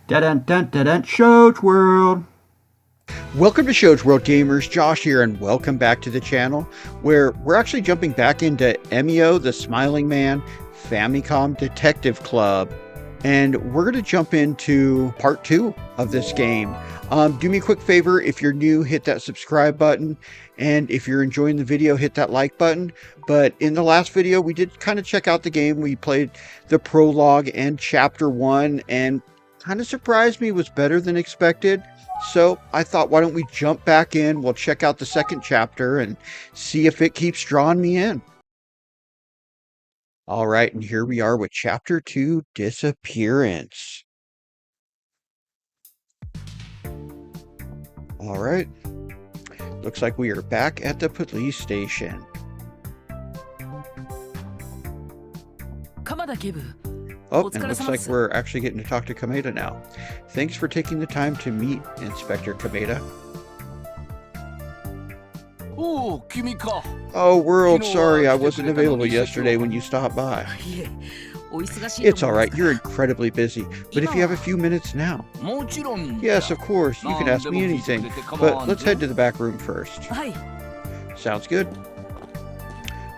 Dun-dun-dun-dun-dun, Shows World. Welcome to Shows World Gamers, Josh here, and welcome back to the channel, where we're actually jumping back into Emio, the Smiling Man, Famicom Detective Club, and we're going to jump into part 2 of this game. Do me a quick favor, if you're new, hit that subscribe button, and if you're enjoying the video, hit that like button. But in the last video, we did kind of check out the game. We played the prologue and chapter 1, and kind of surprised me, was better than expected. So I thought, why don't we jump back in? We'll check out the second chapter and see if it keeps drawing me in. All right, and here we are with chapter 2, Disappearance. All right, looks like we are back at the police station. Oh, and it looks like we're actually getting to talk to Kameda now. Thanks for taking the time to meet, Inspector Kameda. Oh, World, sorry I wasn't available yesterday when you stopped by. It's alright, you're incredibly busy, but if you have a few minutes now. Yes, of course, you can ask me anything, but let's head to the back room first. Sounds good.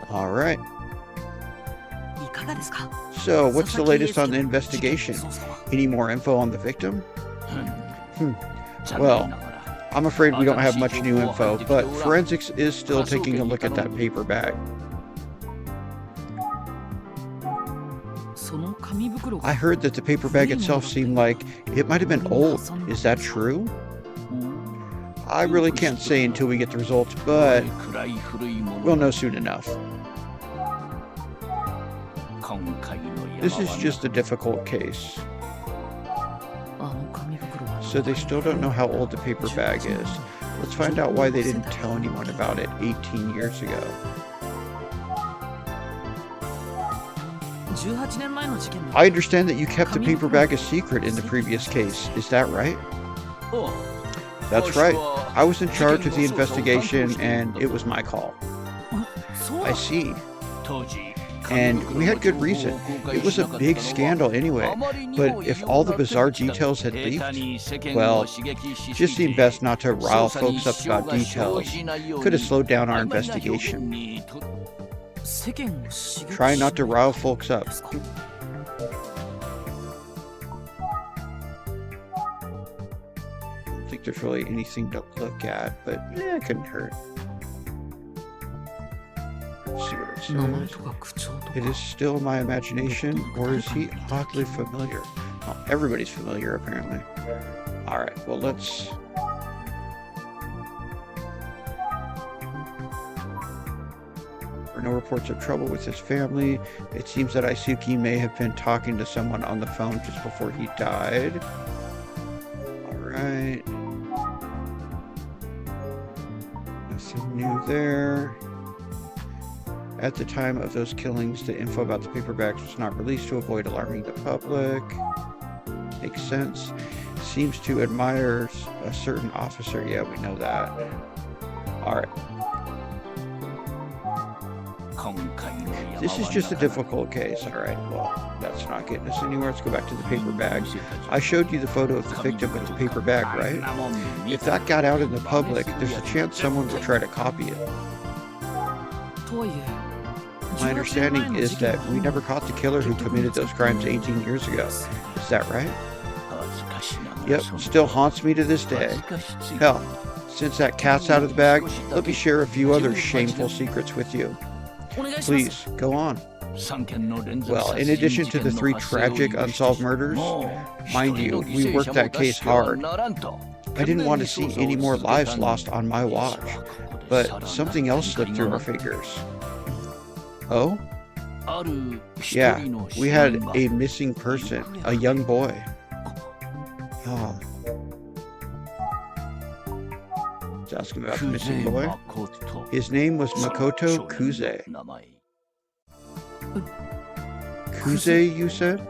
Alright. So, what's the latest on the investigation? Any more info on the victim? Well, I'm afraid we don't have much new info, but forensics is still taking a look at that paper bag. I heard that the paper bag itself seemed like it might have been old. Is that true? I really can't say until we get the results, but we'll know soon enough. This is just a difficult case. So they still don't know how old the paper bag is. Let's find out why they didn't tell anyone about it 18 years ago. I understand that you kept the paper bag a secret in the previous case. Is that right? That's right. I was in charge of the investigation and it was my call. I see. And we had good reason. It was a big scandal anyway, but if all the bizarre details had leaked, well, just seemed best not to rile folks up about details. Could have slowed down our investigation. Try not to rile folks up. I don't think there's really anything to look at, but yeah, it couldn't hurt. Let's see what it says. It is still my imagination, or is he oddly familiar? Well, everybody's familiar, apparently. Alright, well, let's... There are no reports of trouble with his family. It seems that Isuki may have been talking to someone on the phone just before he died. Alright. Nothing new there. At the time of those killings, the info about the paper bags was not released to avoid alarming the public. Makes sense. Seems to admire a certain officer. Yeah, we know that. Alright. This is just a difficult case. Alright, well, that's not getting us anywhere. Let's go back to the paper bag. I showed you the photo of the victim with the paper bag, right? If that got out in the public, there's a chance someone would try to copy it. My understanding is that we never caught the killer who committed those crimes 18 years ago. Is that right? Yep, still haunts me to this day. Hell, since that cat's out of the bag, let me share a few other shameful secrets with you. Please, go on. Well, in addition to the 3 tragic unsolved murders, mind you, we worked that case hard. I didn't want to see any more lives lost on my watch, but something else slipped through our fingers. Oh? Yeah, we had a missing person, a young boy. Oh. Let's ask him about the missing boy. His name was Makoto Kuze. Kuze, you said?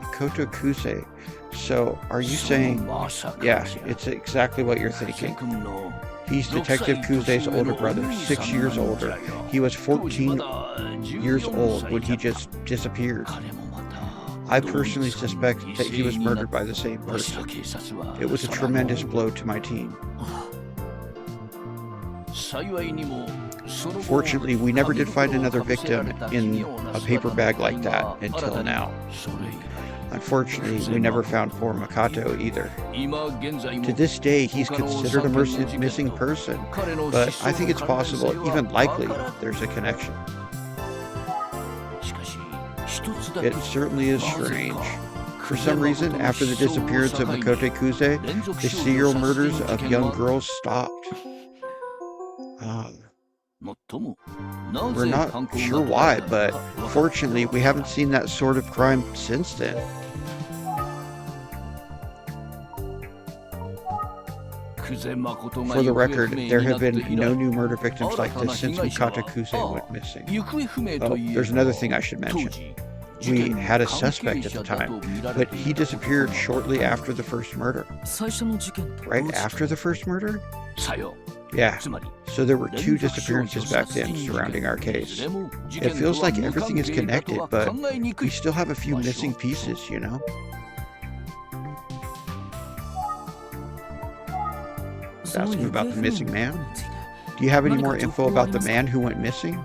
Makoto Kuze. So, are you saying... Yeah, it's exactly what you're thinking. He's Detective Kuze's older brother, 6 years older. He was 14 years old when he just disappeared. I personally suspect that he was murdered by the same person. It was a tremendous blow to my team. Fortunately, we never did find another victim in a paper bag like that until now. Unfortunately, we never found poor Makoto either. To this day, he's considered a missing person, but I think it's possible, even likely, there's a connection. It certainly is strange. For some reason, after the disappearance of Makoto Kuze, the serial murders of young girls stopped. We're not sure why, but fortunately, we haven't seen that sort of crime since then. For the record, there have been no new murder victims like this since Makoto Kuze went missing. Oh, there's another thing I should mention. We had a suspect at the time, but he disappeared shortly after the first murder. Right after the first murder? Yeah, so there were 2 disappearances back then surrounding our case. It feels like everything is connected, but we still have a few missing pieces, you know? Asking about the missing man? Do you have any more info about the man who went missing?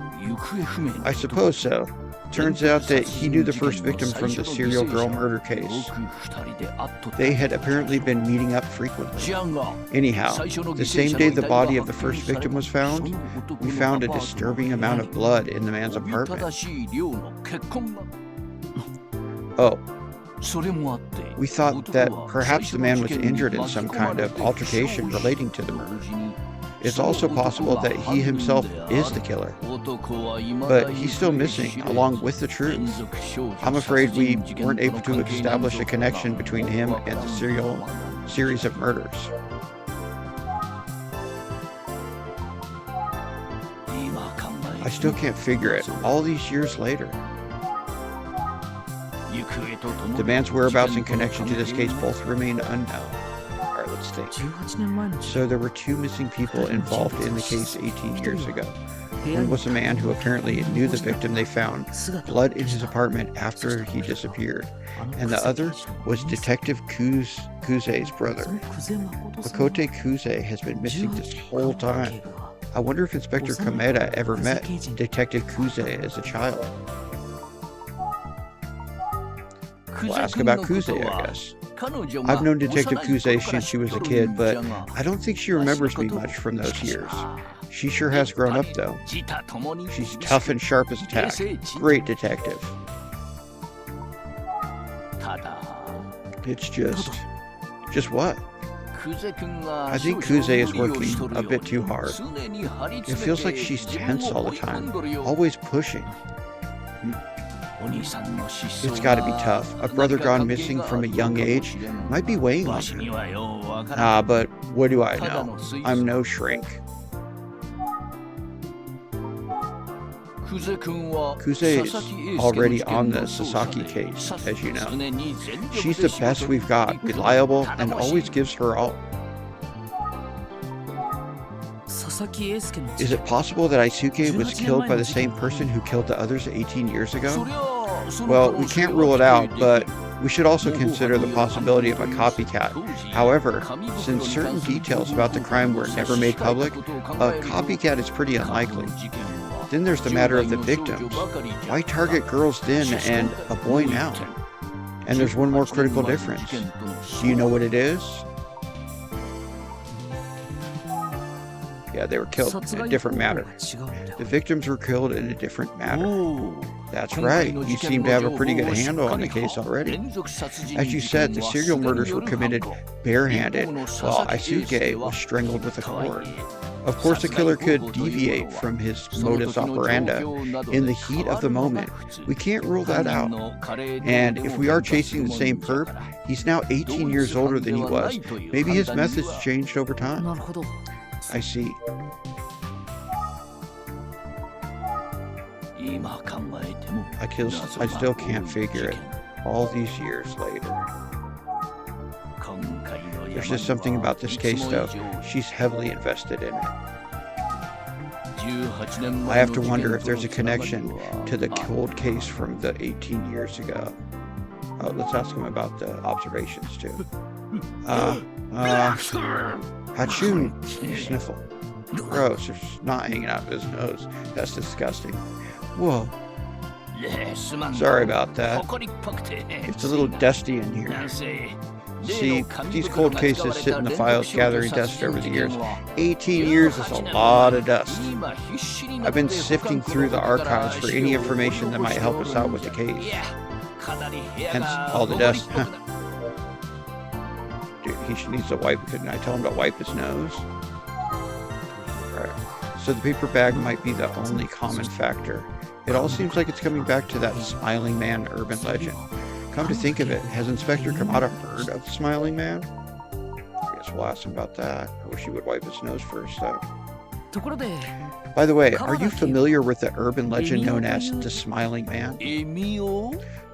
I suppose so. Turns out that he knew the first victim from the serial girl murder case. They had apparently been meeting up frequently. Anyhow, the same day the body of the first victim was found, we found a disturbing amount of blood in the man's apartment. Oh. We thought that perhaps the man was injured in some kind of altercation relating to the murder. It's also possible that he himself is the killer, but he's still missing along with the truth. I'm afraid we weren't able to establish a connection between him and the series of murders. I still can't figure it, all these years later. The man's whereabouts in connection to this case both remain unknown. Alright, let's think. So there were 2 missing people involved in the case 18 years ago. One was a man who apparently knew the victim they found blood in his apartment after he disappeared, and the other was Detective Kuze's brother. Makoto Kuze has been missing this whole time. I wonder if Inspector Kameda ever met Detective Kuze as a child. We'll ask about Kuze, I guess. I've known Detective Kuze since she was a kid, but I don't think she remembers me much from those years. She sure has grown up, though. She's tough and sharp as a tack. Great detective. It's just what? I think Kuze is working a bit too hard. It feels like she's tense all the time, always pushing. It's gotta be tough. A brother gone missing from a young age might be weighing on her. But what do I know? I'm no shrink. Kuze is already on the Sasaki case, as you know. She's the best we've got, reliable, and always gives her all. Is it possible that Aisuke was killed by the same person who killed the others 18 years ago? Well, we can't rule it out, but we should also consider the possibility of a copycat. However, since certain details about the crime were never made public, a copycat is pretty unlikely. Then there's the matter of the victims. Why target girls then and a boy now? And there's one more critical difference. Do you know what it is? Yeah, they were killed in a different manner. The victims were killed in a different manner. That's right, you seem to have a pretty good handle on the case already. As you said, the serial murders were committed barehanded, while Aisuke was strangled with a cord. Of course, the killer could deviate from his modus operandi in the heat of the moment. We can't rule that out. And if we are chasing the same perp, he's now 18 years older than he was. Maybe his methods changed over time. I see. I still can't figure it, all these years later. There's just something about this case, though. She's heavily invested in it. I have to wonder if there's a connection to the cold case from the 18 years ago. Oh, let's ask him about the observations too. Hachoon, you sniffle. Gross, there's snot hanging out of his nose. That's disgusting. Whoa. Sorry about that. It's a little dusty in here. See, these cold cases sit in the files gathering dust over the years. 18 years is a lot of dust. I've been sifting through the archives for any information that might help us out with the case. Hence, all the dust. Dude, he needs to wipe. Couldn't I tell him to wipe his nose? Alright. So the paper bag might be the only common factor. It all seems like it's coming back to that Smiling Man urban legend. Come to think of it, has Inspector Kamada heard of the Smiling Man? I guess we'll ask him about that. I wish he would wipe his nose first, though. By the way, are you familiar with the urban legend known as the Smiling Man?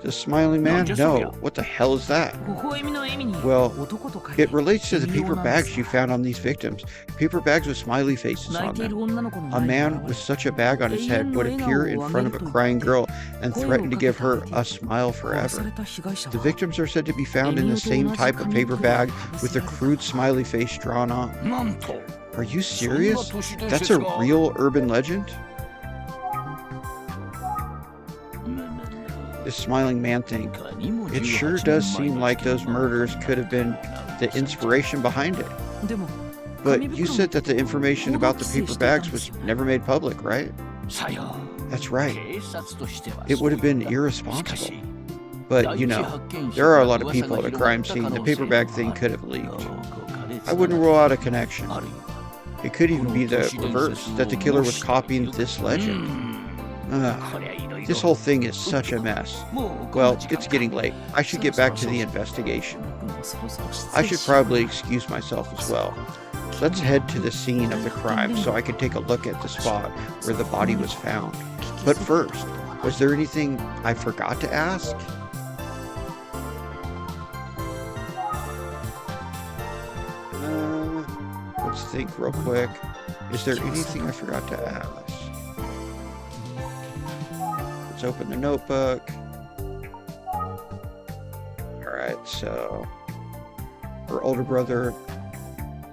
The Smiling Man? No. What the hell is that? Well, it relates to the paper bags you found on these victims. Paper bags with smiley faces on them. A man with such a bag on his head would appear in front of a crying girl and threaten to give her a smile forever. The victims are said to be found in the same type of paper bag with a crude smiley face drawn on. Are you serious? That's a real urban legend? This Smiling Man thing, it sure does seem like those murders could have been the inspiration behind it. But you said that the information about the paper bags was never made public, right? That's right. It would have been irresponsible. But, you know, there are a lot of people at a crime scene. The paper bag thing could have leaked. I wouldn't rule out a connection. It could even be the reverse, that the killer was copying this legend. This whole thing is such a mess. Well, it's getting late. I should get back to the investigation. I should probably excuse myself as well. Let's head to the scene of the crime so I can take a look at the spot where the body was found. But first, was there anything I forgot to ask? Let's think real quick. Is there anything I forgot to ask? Let's open the notebook. Alright, so her older brother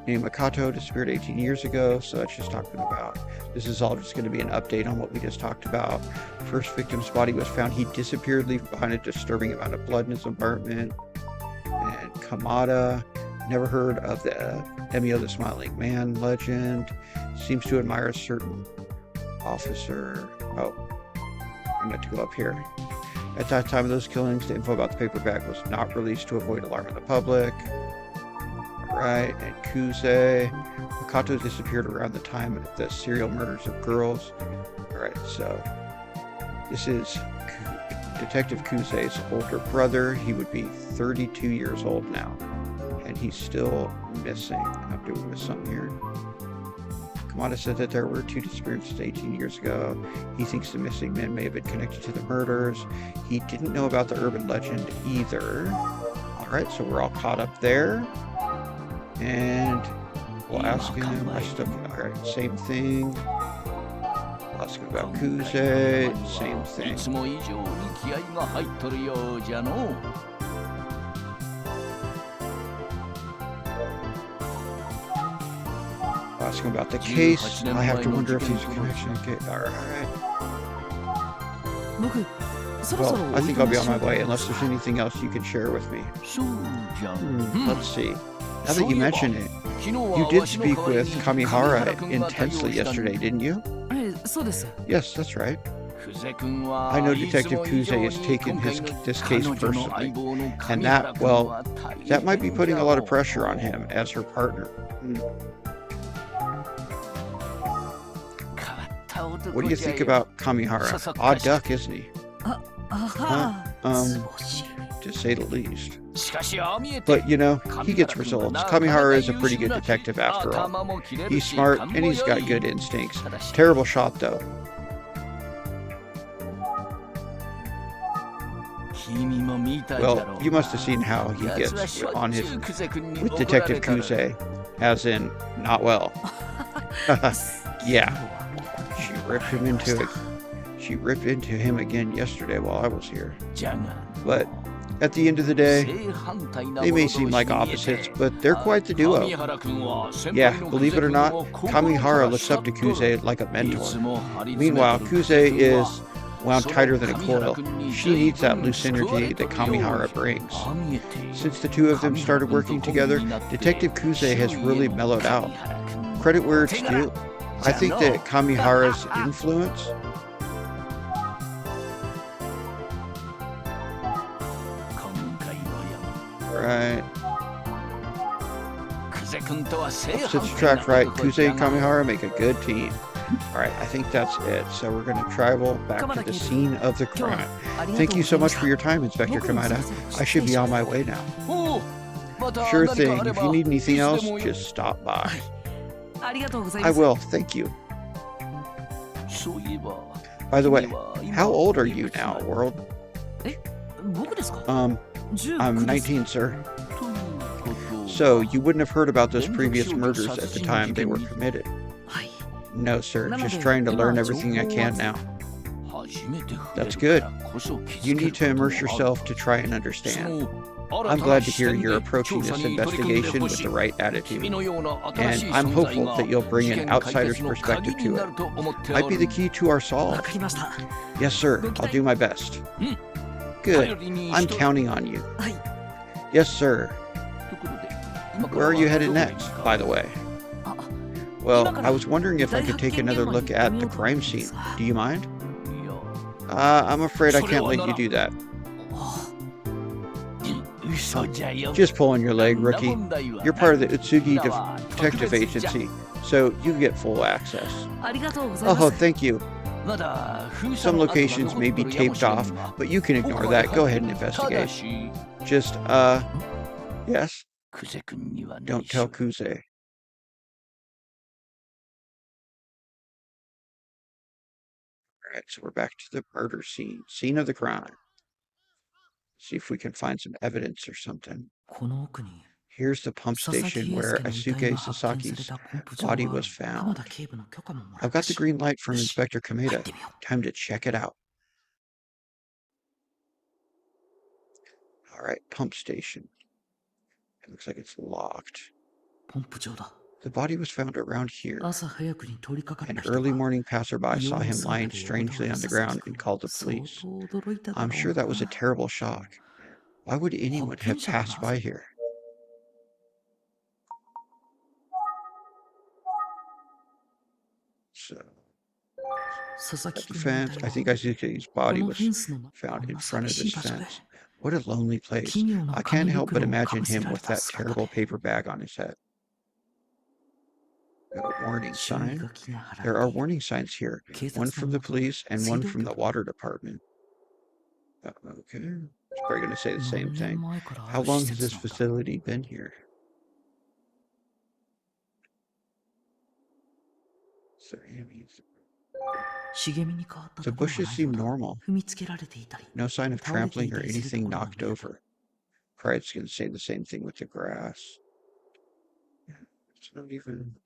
named Makato disappeared 18 years ago, so that's just talking about. This is all just going to be an update on what we just talked about. First victim's body was found. He disappeared, leaving behind a disturbing amount of blood in his apartment. And Kamada, never heard of the Emio the Smiling Man legend. Seems to admire a certain officer. Oh. I meant to go up here. At that time of those killings, the info about the paper bag was not released to avoid alarming the public. Alright, and Kuze. Makato disappeared around the time of the serial murders of girls. Alright, so this is Detective Kuze's older brother. He would be 32 years old now. And he's still missing. I'm doing this something here. Kamada said that there were 2 disappearances 18 years ago. He thinks the missing men may have been connected to the murders. He didn't know about the urban legend either. Alright, so we're all caught up there. And we'll ask him. Alright, same thing. We'll ask him about Kuze. Same thing. Ask him about the case. I have to wonder if there's a connection. Okay, alright. Well, I think I'll be on my way, unless there's anything else you can share with me. Let's see. Now that you mention it, you did speak with Kamihara intensely yesterday, didn't you? Yes, that's right. I know Detective Kuze has taken this case personally, and that, well, that might be putting a lot of pressure on him as her partner. What do you think about Kamihara? Odd duck, isn't he? To say the least. But, you know, he gets results. Kamihara is a pretty good detective after all. He's smart, and he's got good instincts. Terrible shot, though. Well, you must have seen how he gets on his with Detective Kuze, as in, not well. Yeah. She ripped into him again yesterday while I was here. But At the end of the day, they may seem like opposites, but they're quite the duo. Yeah, believe it or not, Kamihara looks up to Kuze like a mentor. Meanwhile, Kuze is wound tighter than a coil. She needs that loose energy that Kamihara brings. Since the two of them started working together, Detective Kuze has really mellowed out. Credit where it's due. I think that Kamihara's influence right. Opposites attract, right? Kuze and Kamihara make a good team. Alright, I think that's it. So we're going to travel back to the scene of the crime. Thank you so much for your time, Inspector Kamada. I should be on my way now. Sure thing. If you need anything else, just stop by. I will. Thank you. By the way, how old are you now, World? I'm 19, sir. So, you wouldn't have heard about those previous murders at the time they were committed? No, sir. Just trying to learn everything I can now. That's good. You need to immerse yourself to try and understand. I'm glad to hear you're approaching this investigation with the right attitude, and I'm hopeful that you'll bring an outsider's perspective to it. Might be the key to our solve. Yes, sir. I'll do my best. Good. I'm counting on you. Yes, sir. Where are you headed next, by the way? Well, I was wondering if I could take another look at the crime scene. Do you mind? I'm afraid I can't let you do that. Just pulling your leg, rookie. You're part of the Utsugi Detective Agency, so you get full access. Oh, thank you. Some locations may be taped off, but you can ignore that. Go ahead and investigate. Just, yes? Don't tell Kuze. Alright, so we're back to the murder scene. Scene of the crime. See if we can find some evidence or something. Here's the pump station where Asuke Sasaki's body was found. I've got the green light from Inspector Kameda. Time to check it out. Alright, pump station. It looks like it's locked. The body was found around here. An early morning passerby saw him lying strangely on the ground and called the police. I'm sure that was a terrible shock. Why would anyone have passed by here? So, at the fence, I think Asuke's body was found in front of this fence. What a lonely place. I can't help but imagine him with that terrible paper bag on his head. A warning sign? There are warning signs here. One from the police and one from the water department. Okay. It's probably going to say the same thing. How long has this facility been here? The bushes seem normal. No sign of trampling or anything knocked over. Probably it's going to say the same thing with the grass. It's not even...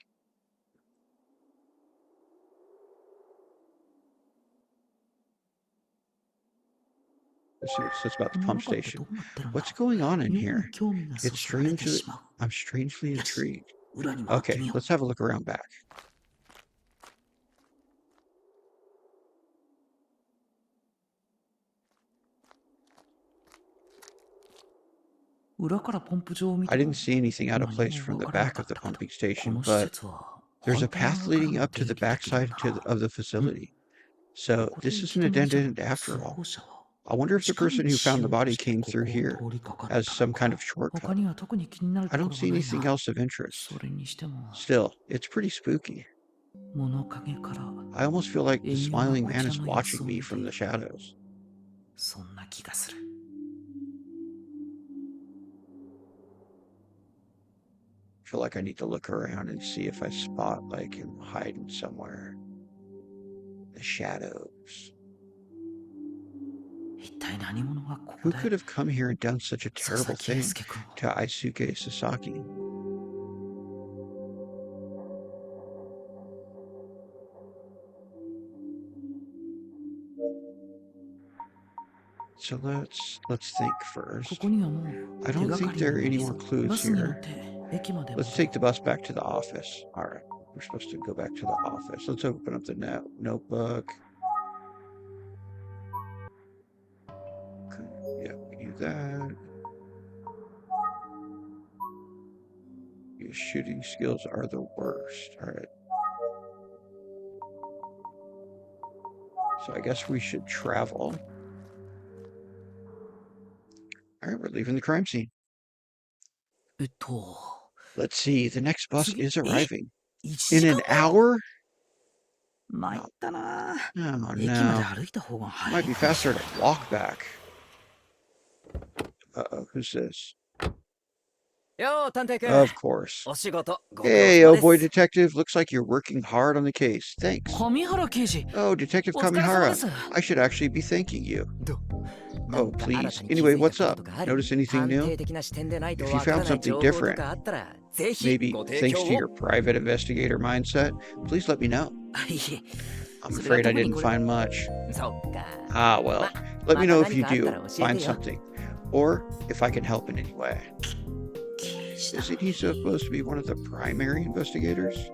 Let's see what it says about the pump station. What's going on in here? It's strangely... I'm strangely intrigued. Okay, let's have a look around back. I didn't see anything out of place from the back of the pumping station, but there's a path leading up to the backside of the facility. So this isn't a dead end after all. I wonder if the person who found the body came through here as some kind of shortcut. I don't see anything else of interest. Still, it's pretty spooky. I almost feel like the smiling man is watching me from the shadows. I feel like I need to look around and see if I spot like him hiding somewhere. The shadows. Who could have come here and done such a terrible thing to Isuke Sasaki? so let's think first. I don't think there are any more clues here. Let's take the bus back to the office. All right, we're supposed to go back to the office. Let's open up the notebook. Yeah, we do that. Your shooting skills are the worst. All right. So I guess we should travel. All right, we're leaving the crime scene. Let's see. The next bus is arriving. In an hour? Oh no. Might be faster to walk back. Uh-oh, who's this? Of course. Hey, oh boy, detective. Looks like you're working hard on the case. Thanks. Oh, Detective Kamihara. I should actually be thanking you. Oh, please. Anyway, what's up? Notice anything new? If you found something different, maybe thanks to your private investigator mindset, please let me know. I'm afraid I didn't find much. Ah, well, let me know if you do find something, or if I can help in any way. Isn't he supposed to be one of the primary investigators?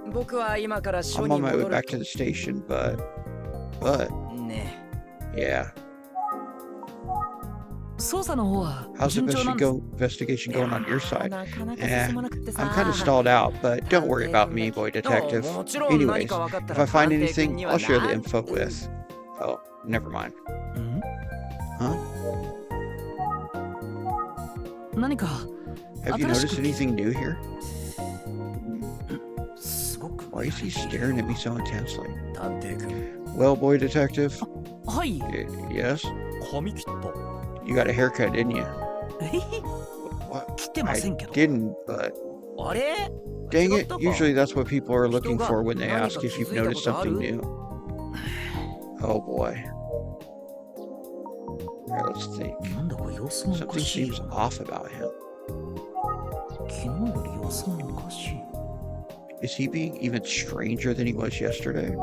I'm on my way back to the station, but... Yeah. How's the investigation going on your side? I'm kind of stalled out, but don't worry about me, boy detective. Anyways, if I find anything, I'll share the info with... Oh, never mind. Huh? Have you noticed anything new here? Why is he staring at me so intensely? Well, boy detective. Yes? You got a haircut, didn't you? What? I didn't, but... Dang it, usually that's what people are looking for when they ask if you've noticed something new. Oh boy. Alright, let's think. Something seems off about him. Is he being even stranger than he was yesterday?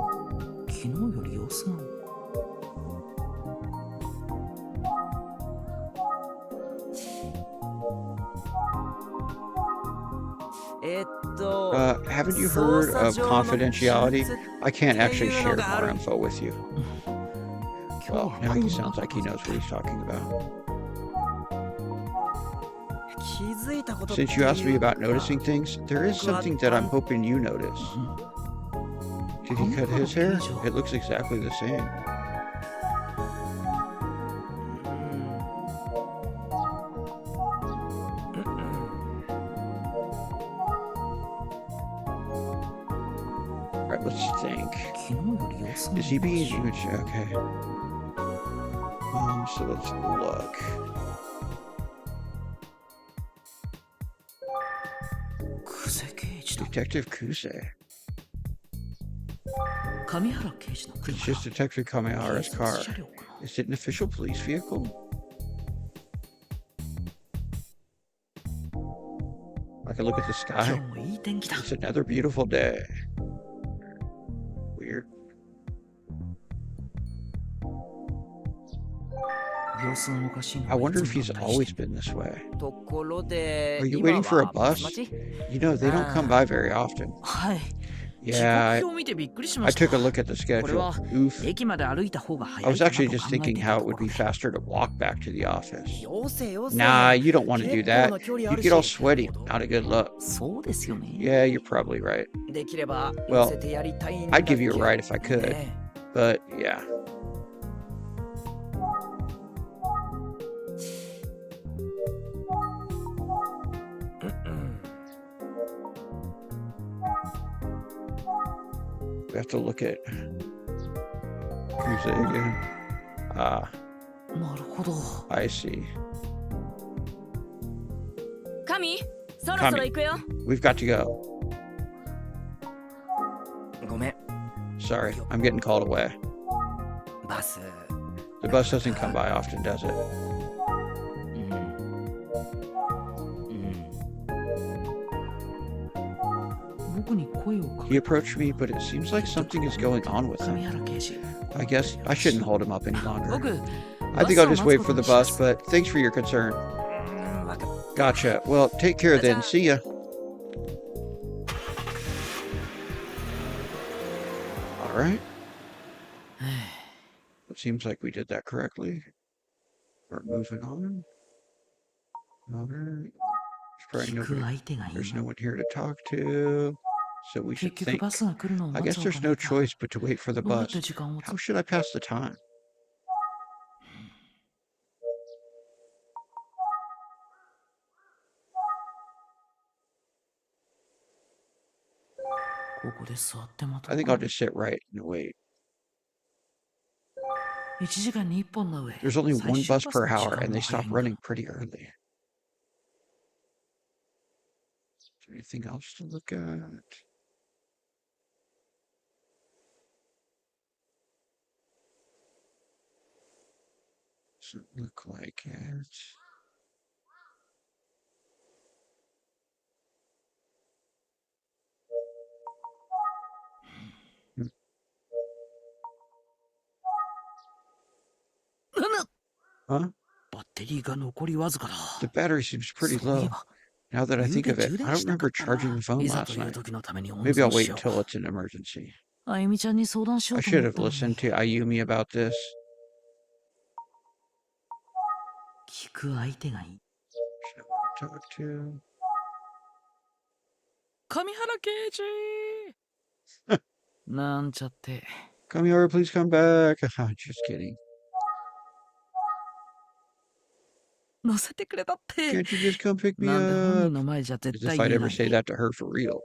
Haven't you heard of confidentiality? I can't actually share more info with you. Well, now he sounds like he knows what he's talking about. Since you asked me about noticing things, there is something that I'm hoping you notice. Did he cut his hair? It looks exactly the same. Alright, let's think. Is he being huge? Okay. So let's look. Detective Kuse. It's just Detective Kamihara's car. Is it an official police vehicle? I can look at the sky. It's another beautiful day. Weird. I wonder if he's always been this way. Are you waiting for a bus? You know, they don't come by very often. Yeah, I took a look at the schedule. Oof. I was actually just thinking how it would be faster to walk back to the office. Nah, you don't want to do that. You'd get all sweaty. Not a good look. Yeah, you're probably right. Well, I'd give you a ride if I could. But, yeah. We have to look at Kuse again. Ah. I see. Kami, we've got to go. Sorry, I'm getting called away. The bus doesn't come by often, does it? He approached me, but it seems like something is going on with him. I guess I shouldn't hold him up any longer. I think I'll just wait for the bus, but thanks for your concern. Gotcha. Well, take care then. See ya. All right. It seems like we did that correctly. We're moving on. All right. There's no one here to talk to, so we should think. I guess there's no choice but to wait for the bus. How should I pass the time? I think I'll just sit right and wait. There's only one bus per hour, and they stop running pretty early. Is there anything else to look at? Doesn't look like it. Huh? The battery seems pretty low. Now that I think of it, I don't remember charging the phone last night. Maybe I'll wait until it's an emergency. I should have listened to Ayumi about this. Should I talk to? Kamiora, please come back. Just kidding. Can't you just come pick me up? As if I'd ever say that to her for real.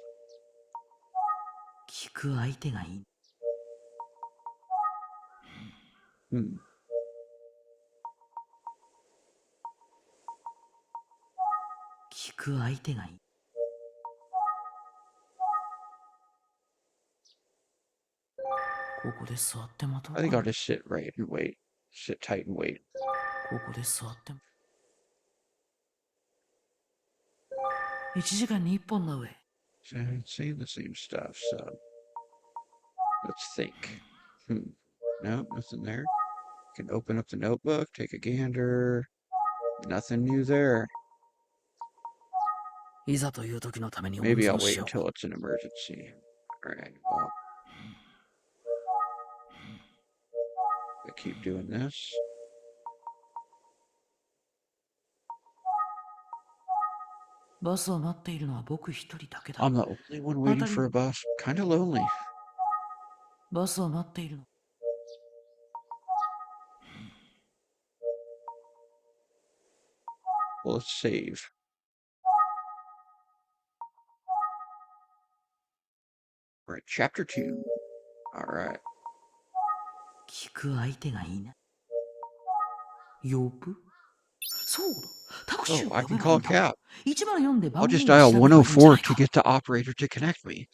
I think I'll just sit right and wait. Sit tight and wait. Saying the same stuff, so let's think. No, nothing there. Can open up the notebook, take a gander. Nothing new there. Maybe I'll wait until it's an emergency. Alright, well. I keep doing this. I'm the only one waiting for a bus. Kinda lonely. Well, let's save. We're at chapter 2. Alright. Oh, I can call a cab. I'll just dial 104 to get the operator to connect me.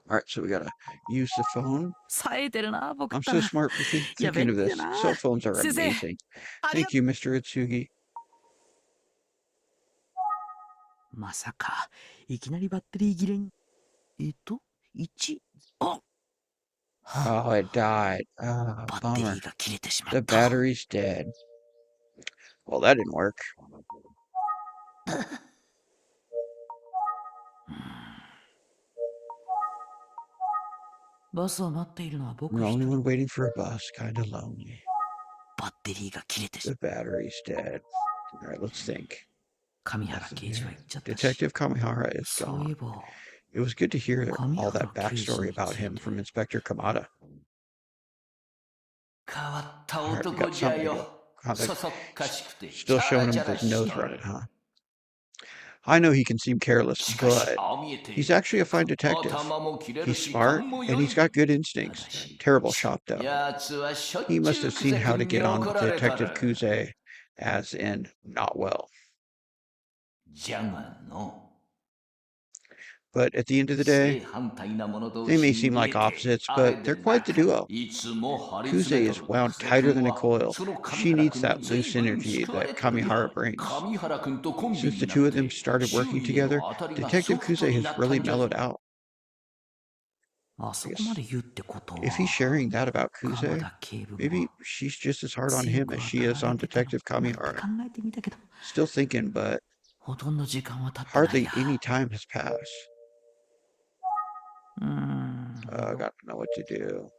Alright, so we gotta use the phone. I'm so smart for thinking of this. Cell phones are amazing. Thank you, Mr. Itsugi. Oh, it died. Ah, bummer. The battery's dead. Well, that didn't work. I'm the only one waiting for a bus, kinda lonely. The battery's dead. Alright, let's think. Detective Kamihara is gone. It was good to hear all that backstory about him from Inspector Kamada. Alright, we got something to go. Still showing him the nose running, huh? I know he can seem careless, but he's actually a fine detective. He's smart, and he's got good instincts. Terrible shot, though. He must have seen how to get on with Detective Kuze, as in, not well. but at the end of the day, they may seem like opposites, but they're quite the duo. Kuze is wound tighter than a coil. She needs that loose energy that Kamihara brings. Since the two of them started working together, Detective Kuze has really mellowed out. If he's sharing that about Kuze, maybe she's just as hard on him as she is on Detective Kamihara. Still thinking, but hardly any time has passed. I gotta know what to do.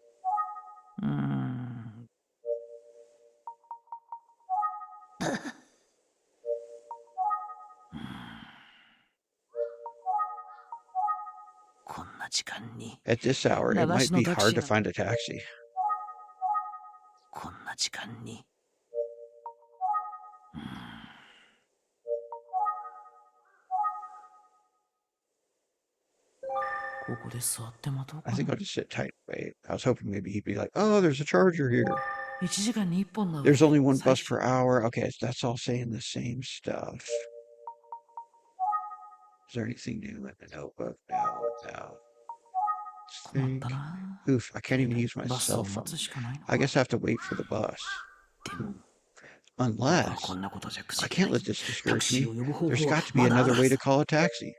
At this hour, it might be hard to find a taxi. I think I'll just sit tight and wait. I was hoping maybe he'd be like, oh, there's a charger here. There's only one bus per hour. Okay, that's all saying the same stuff. Is there anything new in the notebook? No. Think. Oof, I can't even use my cell phone. I guess I have to wait for the bus. Unless, I can't let this discourage me. There's got to be another way to call a taxi.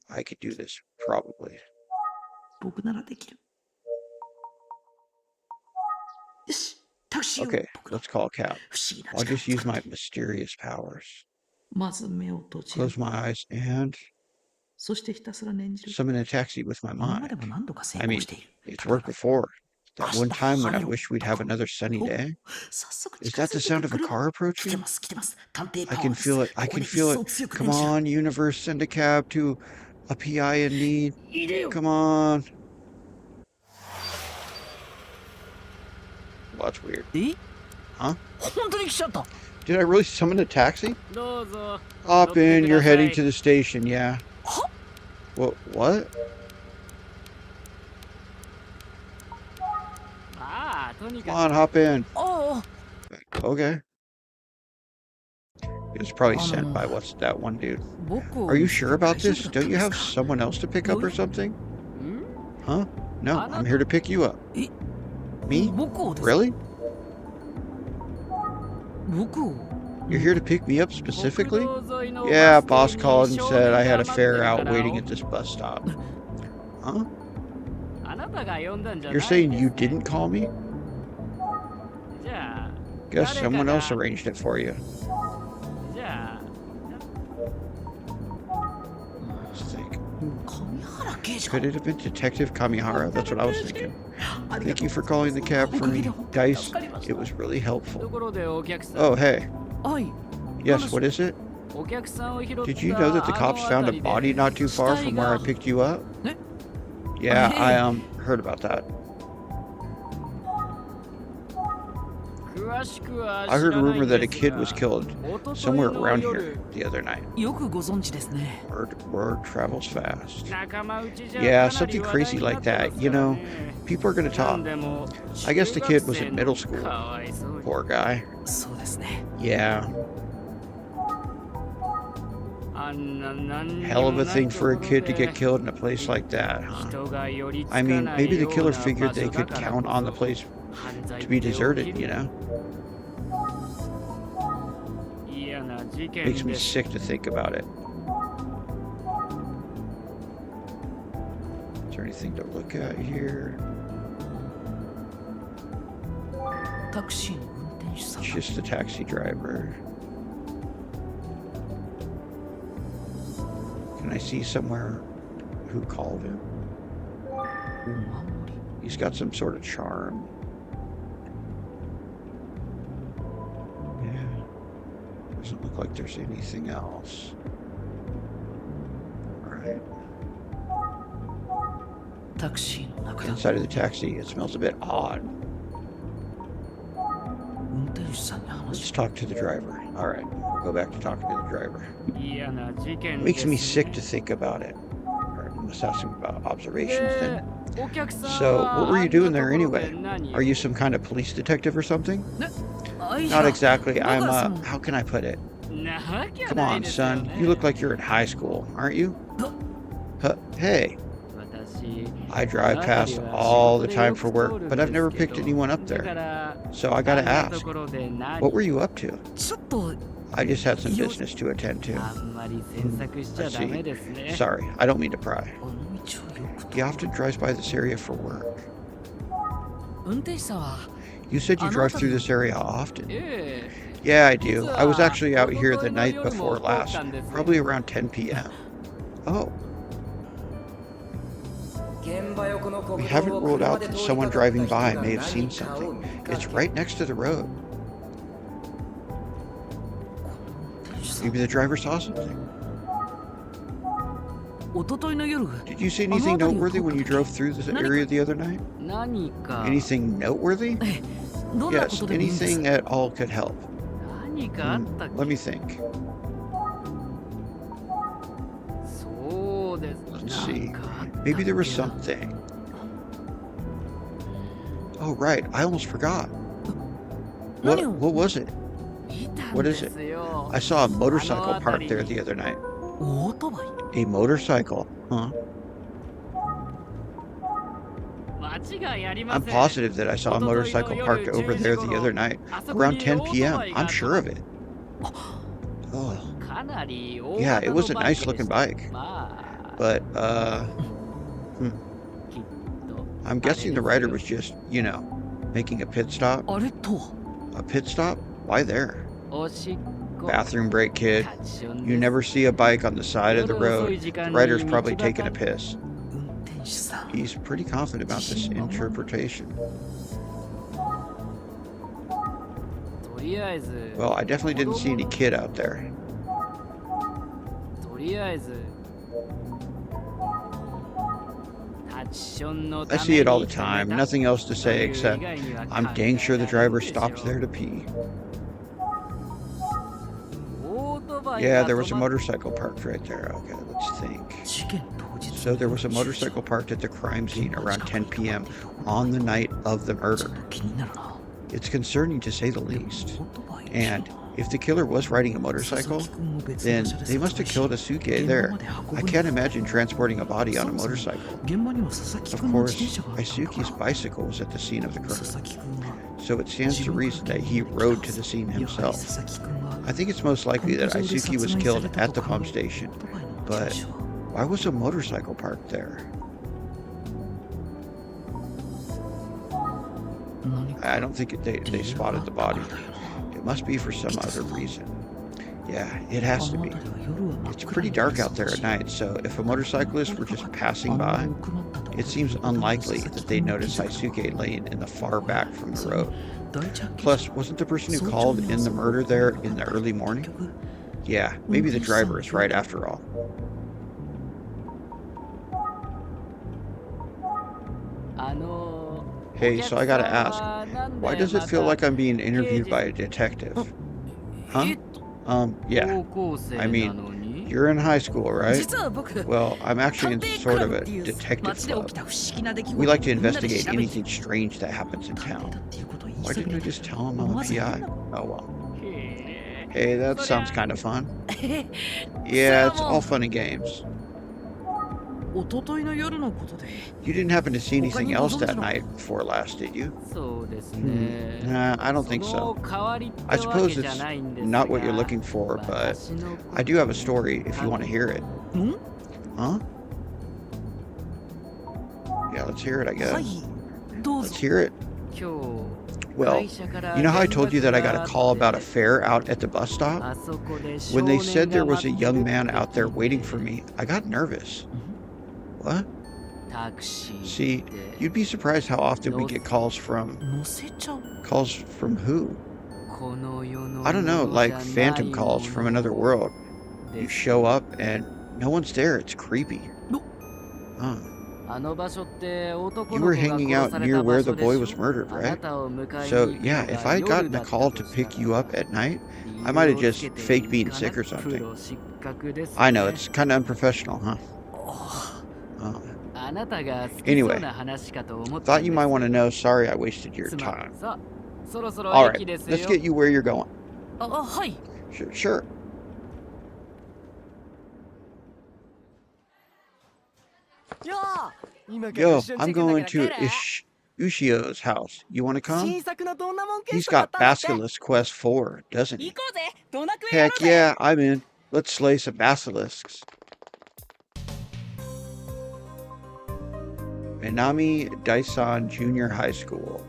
I could do this, probably. Okay, let's call a cab. I'll just use my mysterious powers. Close my eyes and summon a taxi with my mind. I mean, it's worked before. That one time when I wish we'd have another sunny day. Is that the sound of a car approaching? I can feel it. I can feel it. Come on, universe, send a cab to a PI in need. Come on. Well, that's weird. Huh? Did I really summon a taxi? Hop in, you're heading to the station, yeah. What? Come on, hop in. Okay. It was probably sent by what's that one dude. Are you sure about this? Don't you have someone else to pick up or something? Huh? No, I'm here to pick you up. Me? Really? You're here to pick me up specifically? Yeah, boss called and said I had a fare out waiting at this bus stop. Huh? You're saying you didn't call me? Guess someone else arranged it for you. Let's think. Could it have been Detective Kamihara? That's what I was thinking. Thank you for calling the cab for me, Dice. It was really helpful. Oh, hey. Yes, what is it? Did you know that the cops found a body not too far from where I picked you up? Yeah, I heard about that. I heard a rumor that a kid was killed somewhere around here the other night. Word travels fast. Yeah, something crazy like that. You know, people are going to talk. I guess the kid was in middle school. Poor guy. Yeah. Hell of a thing for a kid to get killed in a place like that, huh? I mean, maybe the killer figured they could count on the place to be deserted, you know? Makes me sick to think about it. Is there anything to look at here? It's just the taxi driver. Can I see somewhere who called him? He's got some sort of charm. Yeah. Doesn't look like there's anything else. Alright. Inside of the taxi, it smells a bit odd. Let's talk to the driver. Alright, we'll go back to talking to the driver. Makes me sick to think about it. Alright, let's ask him about observations then. So, what were you doing there anyway? Are you some kind of police detective or something? Not exactly. I'm, how can I put it? Come on, son. You look like you're in high school, aren't you? Hey, I drive past all the time for work, but I've never picked anyone up there. So I gotta ask, what were you up to? I just had some business to attend to. Let's see. Sorry, I don't mean to pry. He often drives by this area for work. You said you drive through this area often. Yeah, I do. I was actually out here the night before last, probably around 10 p.m. Oh. We haven't ruled out that someone driving by may have seen something. It's right next to the road. Maybe the driver saw something. Did you see anything noteworthy when you drove through this area the other night? Anything noteworthy? Yes, anything at all could help. Let me think. Let's see. Maybe there was something. Oh, right. I almost forgot. What was it? What is it? I saw a motorcycle parked there the other night. A motorcycle? Huh? I'm positive that I saw a motorcycle parked over there the other night, around 10 p.m. I'm sure of it. Oh. Yeah, it was a nice looking bike. But, I'm guessing the rider was just, making a pit stop. A pit stop? Why there? Bathroom break, kid. You never see a bike on the side of the road. The rider's probably taking a piss. He's pretty confident about this interpretation. Well, I definitely didn't see any kid out there. I see it all the time. Nothing else to say except I'm dang sure the driver stopped there to pee. Yeah, there was a motorcycle parked right there. Okay, let's think. So there was a motorcycle parked at the crime scene around 10 p.m. on the night of the murder. It's concerning to say the least. And if the killer was riding a motorcycle, then they must have killed Asuke there. I can't imagine transporting a body on a motorcycle. Of course, Isuke's bicycle was at the scene of the crime, so it stands to reason that he rode to the scene himself. I think it's most likely that Isuke was killed at the pump station, but why was a motorcycle parked there? I don't think they spotted the body. It must be for some other reason. Yeah, it has to be. It's pretty dark out there at night, so if a motorcyclist were just passing by, it seems unlikely that they noticed Isuke laying in the far back from the road. Plus, wasn't the person who called in the murder there in the early morning? Yeah, maybe the driver is right after all. Hey, so I gotta ask, why does it feel like I'm being interviewed by a detective? Huh? Yeah. I mean, you're in high school, right? Well, I'm actually in sort of a detective club. We like to investigate anything strange that happens in town. Why didn't you just tell him I'm a PI? Oh well. Hey, that sounds kind of fun. Yeah, it's all fun and games. You didn't happen to see anything else that night before last, did you? Nah, I don't think so. I suppose it's not what you're looking for, but I do have a story if you want to hear it. Huh? Yeah, let's hear it, I guess. Let's hear it. Well, you know how I told you that I got a call about a fare out at the bus stop? When they said there was a young man out there waiting for me, I got nervous. What? See, you'd be surprised how often we get calls from... Calls from who? I don't know, like phantom calls from another world. You show up and no one's there. It's creepy. Huh. You were hanging out near where the boy was murdered, right? So, yeah, if I had gotten a call to pick you up at night, I might have just faked being sick or something. I know, it's kind of unprofessional, huh? Anyway, thought you might want to know. Sorry I wasted your time. Alright, let's get you where you're going. Sure. Yo, I'm going to Ushio's house. You want to come? He's got Basilisk Quest 4, doesn't he? Heck yeah, I'm in. Let's slay some basilisks. Minami Daisan Junior High School.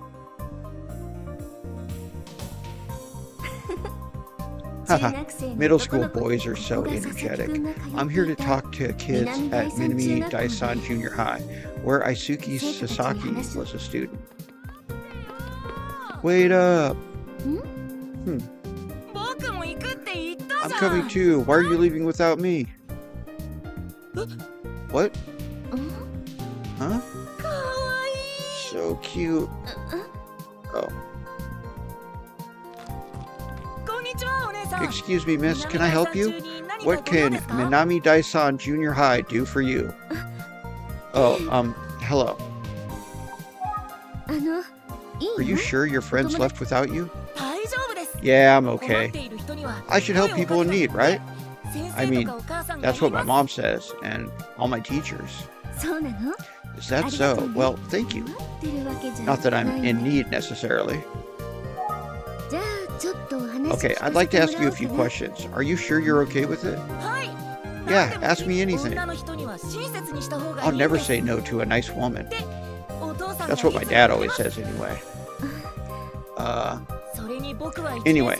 Middle school boys are so energetic. I'm here to talk to kids at Minami Daisan Junior High, where Isuki Sasaki was a student. Wait up! I'm coming too. Why are you leaving without me? What? Huh? So cute. Oh. Excuse me, miss, can I help you? What can Minami Daisan Junior High do for you? Oh, hello. Are you sure your friends left without you? Yeah, I'm okay. I should help people in need, right? I mean, that's what my mom says, and all my teachers. Is that so? Well, thank you. Not that I'm in need, necessarily. Okay, I'd like to ask you a few questions. Are you sure you're okay with it? Yeah, ask me anything. I'll never say no to a nice woman. That's what my dad always says anyway. Anyway,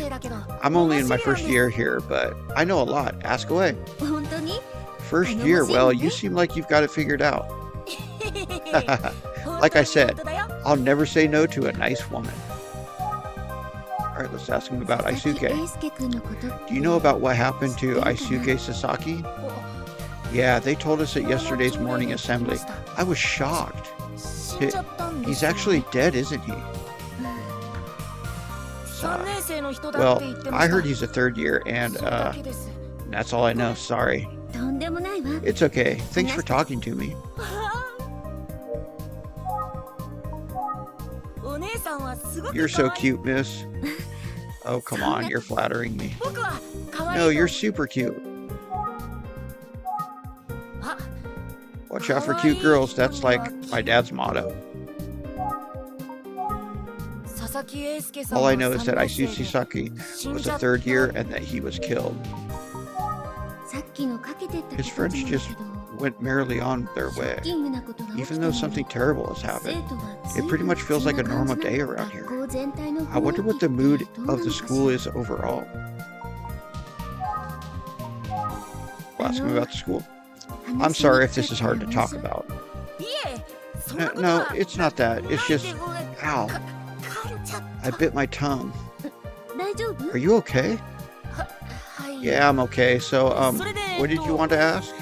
I'm only in my first year here, but I know a lot. Ask away. First year? Well, you seem like you've got it figured out. Like I said, I'll never say no to a nice woman. Alright, let's ask him about Isuke. Do you know about what happened to Isuke Sasaki? Yeah, they told us at yesterday's morning assembly. I was shocked. He's actually dead, isn't he? Well, I heard he's a third year, and that's all I know. Sorry. It's okay. Thanks for talking to me. You're so cute, miss. Oh, come on, you're flattering me. No, you're super cute. Watch out for cute girls. That's like my dad's motto. All I know is that Isuki Sasaki was a third year and that he was killed. His friends just went merrily on their way. Even though something terrible has happened, it pretty much feels like a normal day around here. I wonder what the mood of the school is overall. We'll ask him about the school. I'm sorry if this is hard to talk about. No, it's not that. It's just... Ow. I bit my tongue. Are you okay? Yeah, I'm okay. So, what did you want to ask?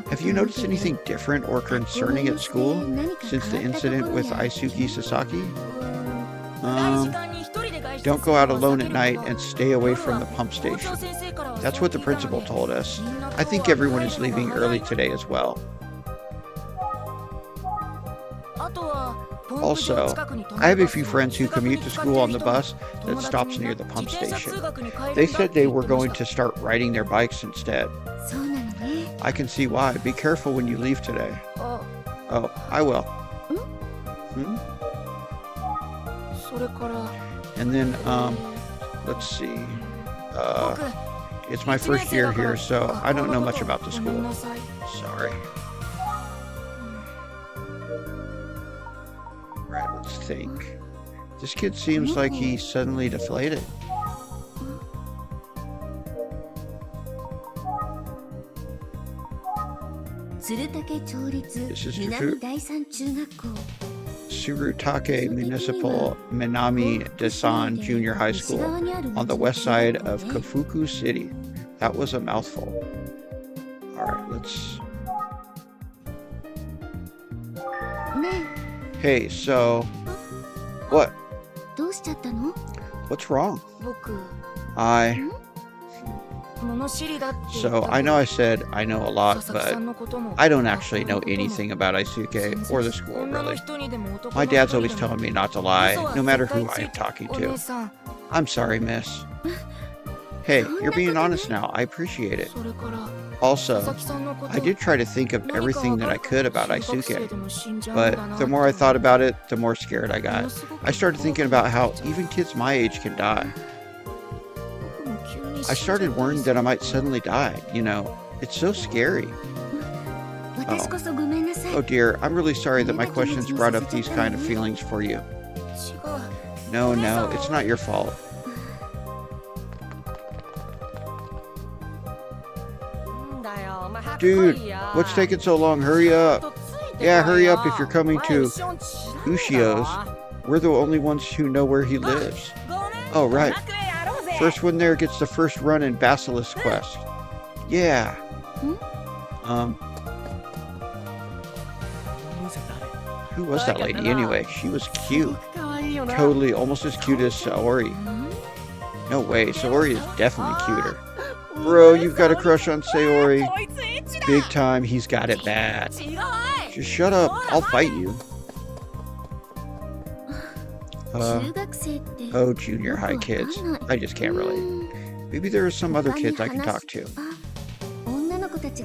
Have you noticed anything different or concerning at school since the incident with Isuki Sasaki? Don't go out alone at night and stay away from the pump station. That's what the principal told us. I think everyone is leaving early today as well. Also, I have a few friends who commute to school on the bus that stops near the pump station. They said they were going to start riding their bikes instead. I can see why. Be careful when you leave today. Oh, I will. And then, let's see. It's my first year here, so I don't know much about the school. Sorry. Right, let's think. This kid seems like he suddenly deflated. This is Surutake Municipal Minami Daisan Junior High School on the west side of Kafuku City. That was a mouthful. Alright, let's... Hey, so... What? What's wrong? So, I know I said I know a lot, but I don't actually know anything about Isuke or the school, really. My dad's always telling me not to lie, no matter who I am talking to. I'm sorry, miss. Hey, you're being honest now. I appreciate it. Also, I did try to think of everything that I could about Aisuke, but the more I thought about it, the more scared I got. I started thinking about how even kids my age can die. I started worrying that I might suddenly die, you know. It's so scary. Oh dear, I'm really sorry that my questions brought up these kind of feelings for you. No, it's not your fault. Dude, what's taking so long? Hurry up. Yeah, hurry up if you're coming to Ushio's. We're the only ones who know where he lives. Oh, right. First one there gets the first run in Basilisk Quest. Yeah. Who was that lady anyway? She was cute. Totally, almost as cute as Saori. No way, Saori is definitely cuter. Bro, you've got a crush on Saori. Big time, he's got it bad. Just shut up, I'll fight you. Oh, junior high kids. I just can't relate. Maybe there are some other kids I can talk to.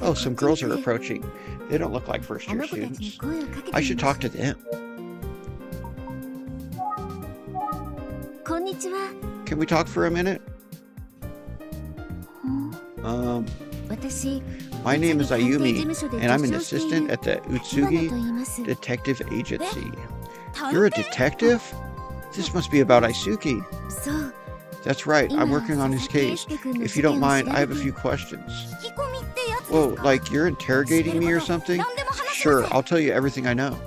Oh, some girls are approaching. They don't look like first-year students. I should talk to them. Can we talk for a minute? My name is Ayumi, and I'm an assistant at the Utsugi Detective Agency. You're a detective? This must be about Aisuke. That's right, I'm working on his case. If you don't mind, I have a few questions. Whoa, like you're interrogating me or something? Sure, I'll tell you everything I know.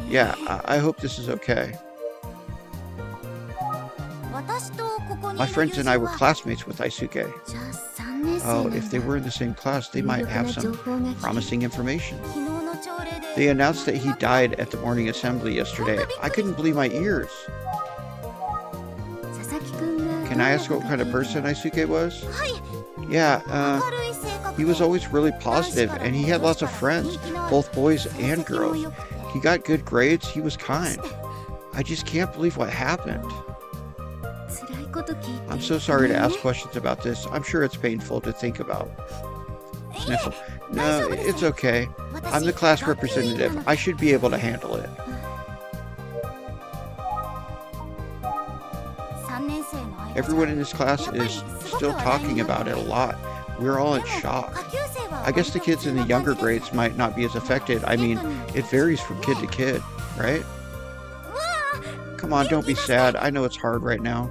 Yeah, I hope this is okay. My friends and I were classmates with Aisuke. Oh, if they were in the same class, they might have some promising information. They announced that he died at the morning assembly yesterday. I couldn't believe my ears. Can I ask what kind of person Aisuke was? Yeah, he was always really positive, and he had lots of friends, both boys and girls. He got good grades, he was kind. I just can't believe what happened. I'm so sorry to ask questions about this. I'm sure it's painful to think about. Sniffle. No, it's okay. I'm the class representative. I should be able to handle it. Everyone in this class is still talking about it a lot. We're all in shock. I guess the kids in the younger grades might not be as affected. I mean, it varies from kid to kid, right? Come on, don't be sad. I know it's hard right now.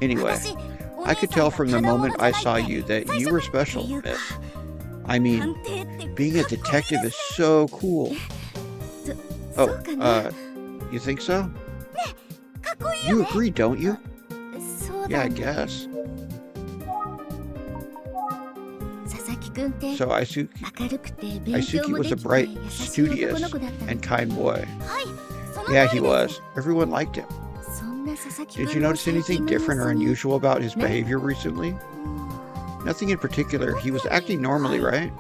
Anyway, I could tell from the moment I saw you that you were special, Miss. I mean, being a detective is so cool. Oh, you think so? You agree, don't you? Yeah, I guess. So Aisuke was a bright, studious, and kind boy. Yeah, he was. Everyone liked him. Did you notice anything different or unusual about his behavior recently? Nothing in particular. He was acting normally, right?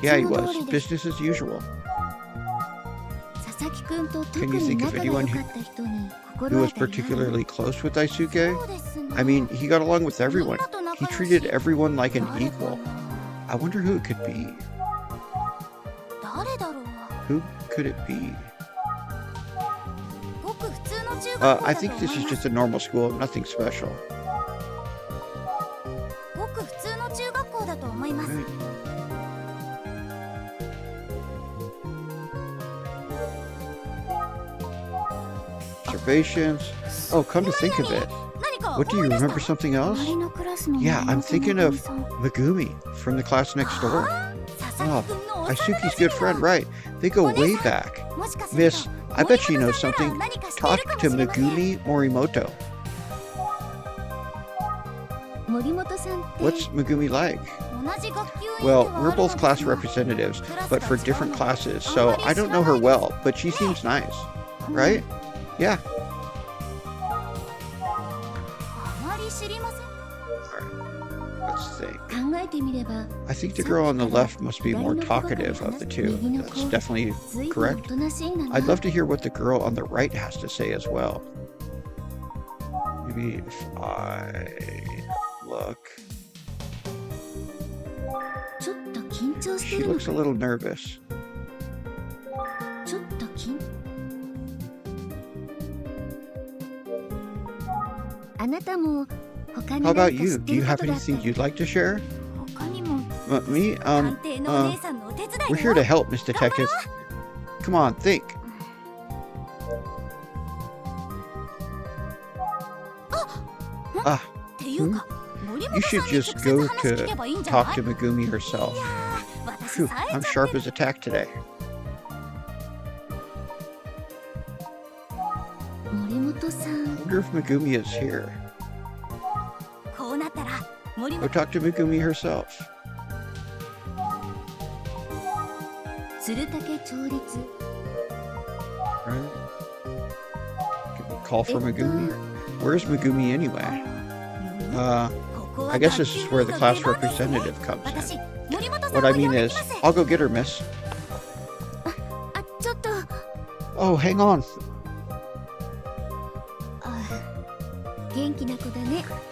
Yeah, he was. Business as usual. Can you think of anyone who was particularly close with Aisuke? I mean, he got along with everyone. He treated everyone like an equal. I wonder who it could be. Who could it be? I think this is just a normal school, nothing special. Right. Observations. Oh, come to think of it. What, do you remember something else? Yeah, I'm thinking of Megumi from the class next door. Oh, Aisuke's good friend, right? They go way back. Miss, I bet she knows something. Talk to Megumi Morimoto. What's Megumi like? Well, we're both class representatives, but for different classes, so I don't know her well, but she seems nice. Right? Yeah. Let's think. I think the girl on the left must be more talkative of the two. That's definitely correct. I'd love to hear what the girl on the right has to say as well. maybe if I look. She looks a little nervous. How about you? Do you have anything you'd like to share? Me? We're here to help, Miss Detective. Come on, think. You should just go to talk to Megumi herself. Phew, I'm sharp as a tack today. I wonder if Megumi is here. Go talk to Megumi herself. Right. Give a call for Megumi. Where's Megumi anyway? I guess this is where the class representative comes in. What I mean is, I'll go get her, miss. Oh, hang on.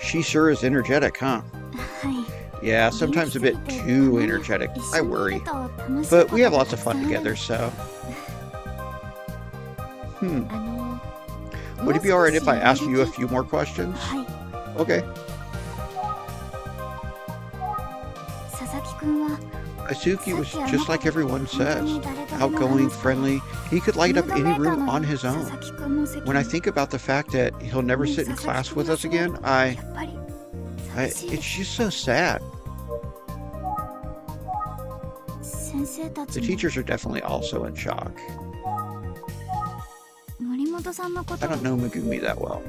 She sure is energetic, huh? Yeah, sometimes a bit too energetic. I worry. But we have lots of fun together, so... Would it be alright if I asked you a few more questions? Okay. Isuki was just like everyone says. Outgoing, friendly. He could light up any room on his own. When I think about the fact that he'll never sit in class with us again, it's just so sad. The teachers are definitely also in shock. I don't know Megumi that well.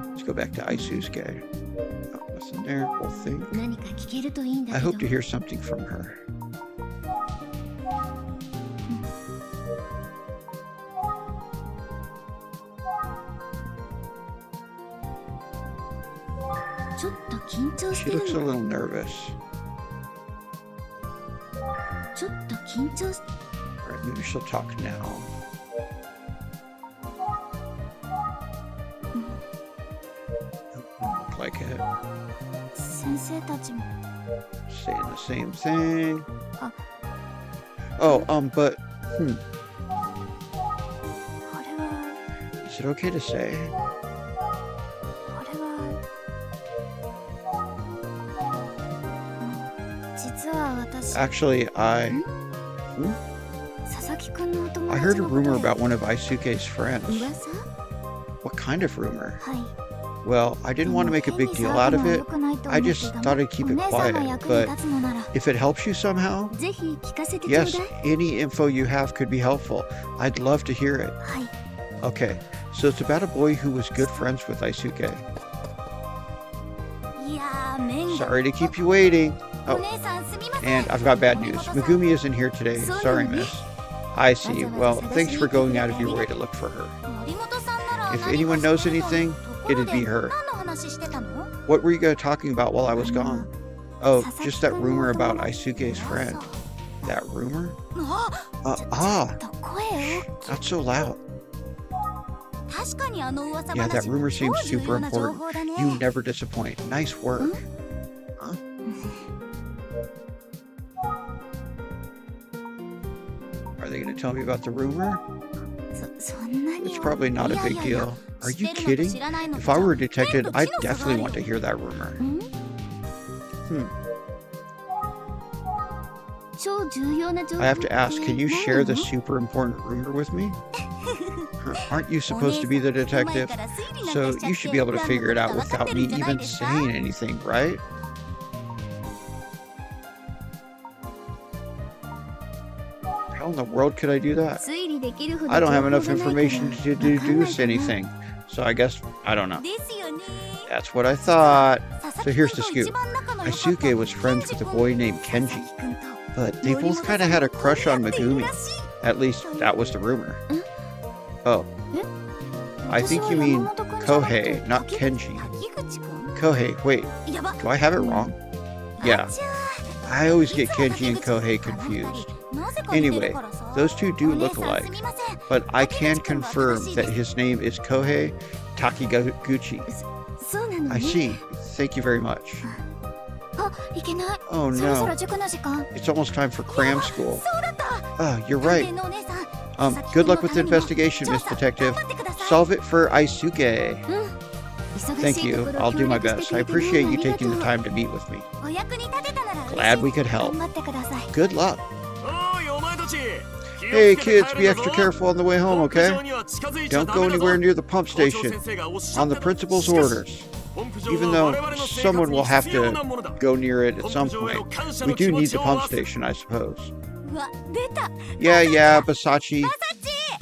Let's go back to Isuke. Oh, nothing there. We'll think. I hope to hear something from her. She looks a little nervous. Alright, maybe she'll talk now. Look like it. Saying the same thing. Oh, but, Is it okay to say? Actually, I heard a rumor about one of Isuke's friends. What kind of rumor? Well, I didn't want to make a big deal out of it. I just thought I'd keep it quiet. But if it helps you somehow, yes, any info you have could be helpful. I'd love to hear it. Okay, so it's about a boy who was good friends with Isuke. Sorry to keep you waiting. Oh, and I've got bad news. Megumi isn't here today. Sorry, miss. I see. Well, thanks for going out of your way to look for her. If anyone knows anything, it'd be her. What were you guys talking about while I was gone? Oh, just that rumor about Isuke's friend. That rumor? Not so loud. Yeah, that rumor seems super important. You never disappoint. Nice work. Huh? Are they going to tell me about the rumor? It's probably not a big deal. Are you kidding? If I were a detective, I'd definitely want to hear that rumor. I have to ask, can you share the super important rumor with me? Aren't you supposed to be the detective? So you should be able to figure it out without me even saying anything, right? How in the world could I do that? I don't have enough information to deduce anything. So I guess, I don't know. That's what I thought. So here's the scoop. Isuke was friends with a boy named Kenji. But they both kind of had a crush on Megumi. At least, that was the rumor. Oh. I think you mean Kohei, not Kenji. Kohei, wait. Do I have it wrong? Yeah. I always get Kenji and Kohei confused. Anyway, those two do look alike, but I can confirm that his name is Kohei Takiguchi. I see. Thank you very much. Oh no. It's almost time for cram school. You're right. Good luck with the investigation, Miss Detective. Solve it for Aisuke. Thank you. I'll do my best. I appreciate you taking the time to meet with me. Glad we could help. Good luck. Hey kids, be extra careful on the way home, okay? Don't go anywhere near the pump station. On the principal's orders. Even though someone will have to go near it at some point. We do need the pump station, I suppose. Yeah, Basachi.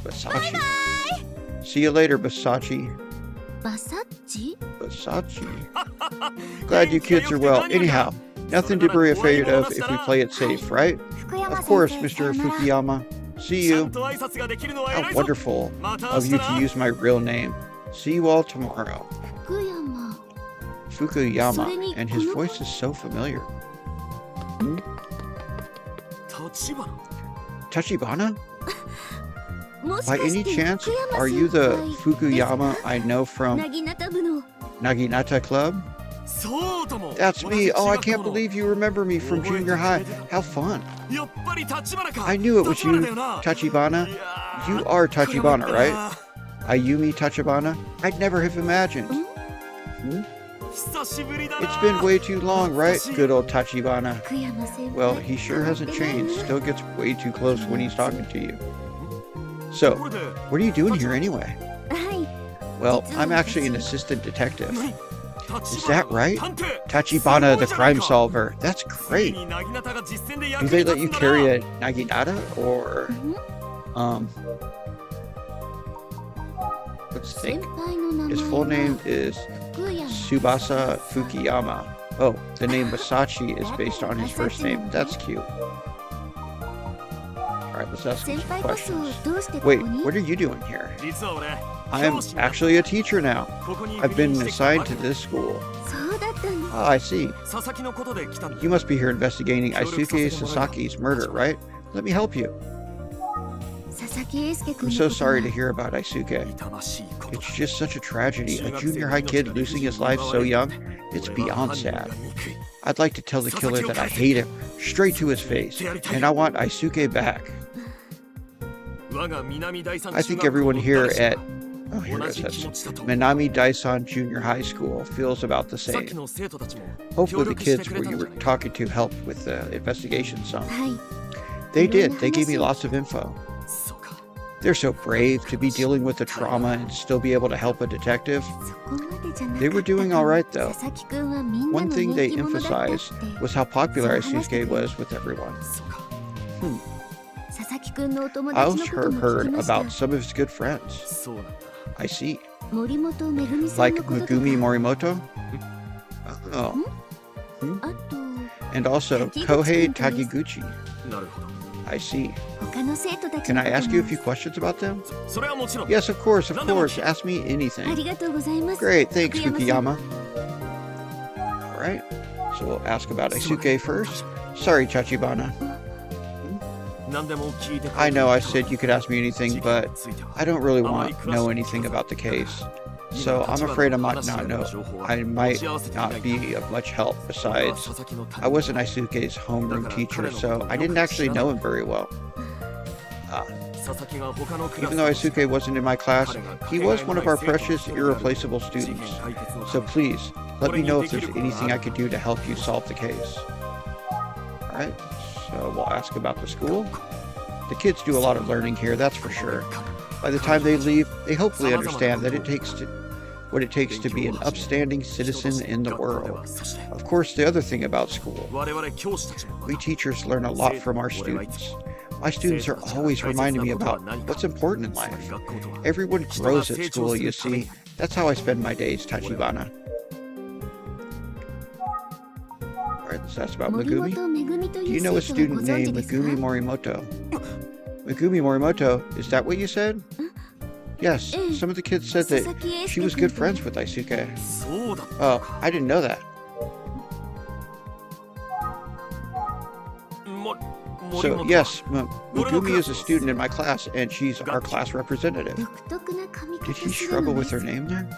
Basachi. See you later, Basachi. Basachi. Glad you kids are well. Anyhow, nothing to be afraid of if we play it safe, right? Of course, Mr. Fukuyama. See you. How wonderful of you to use my real name. See you all tomorrow. Fukuyama, and his voice is so familiar. Tachibana? By any chance, are you the Fukuyama I know from Naginata Club? That's me. Oh, I can't believe you remember me from junior high. How fun. I knew it was you, Tachibana. You are Tachibana, right? Ayumi Tachibana? I'd never have imagined. It's been way too long, right? Good old Tachibana. Well, he sure hasn't changed. Still gets way too close when he's talking to you. So, what are you doing here anyway? Well, I'm actually an assistant detective. Is that right? Tachibana, the crime solver. That's great. Do they let you carry a naginata or, let's think. His full name is Tsubasa Fukuyama. Oh, the name Basachi is based on his first name. That's cute. Alright, let's ask him some questions. Wait, what are you doing here? I am actually a teacher now. I've been assigned to this school. Ah, I see. You must be here investigating Aisuke Sasaki's murder, right? Let me help you. I'm so sorry to hear about Aisuke. It's just such a tragedy. A junior high kid losing his life so young. It's beyond sad. I'd like to tell the killer that I hate him, straight to his face, and I want Aisuke back. I think everyone here at Minami Daisan Junior High School feels about the same. Hopefully the kids who you were talking to helped with the investigation some. They did. They gave me lots of info. They're so brave to be dealing with the trauma and still be able to help a detective. They were doing all right, though. One thing they emphasized was how popular Aisuke was with everyone. I also heard about some of his good friends. I see. Like Megumi Morimoto? Oh. And also Kohei Takiguchi. I see. Can I ask you a few questions about them? Yes, of course. Ask me anything. Great, thanks, Fukuyama. Alright, so we'll ask about Aisuke first. Sorry, Tachibana. I know I said you could ask me anything, but I don't really want to know anything about the case. So I'm afraid I might not be of much help. Besides, I wasn't Aisuke's homeroom teacher, so I didn't actually know him very well. Even though Aisuke wasn't in my class, he was one of our precious, irreplaceable students. So please, let me know if there's anything I could do to help you solve the case. Alright, so we'll ask about the school. The kids do a lot of learning here, that's for sure. By the time they leave, they hopefully understand that what it takes to be an upstanding citizen in the world. Of course, the other thing about school, we teachers learn a lot from our students. My students are always reminding me about what's important in life. Everyone grows at school, you see. That's how I spend my days, Tachibana. Alright, let's ask about Megumi. Do you know a student named Megumi Morimoto? Megumi Morimoto, is that what you said? Yes, some of the kids said that she was good friends with Aisuke. Oh, I didn't know that. So, yes, Megumi is a student in my class, and she's our class representative. Did he struggle with her name there?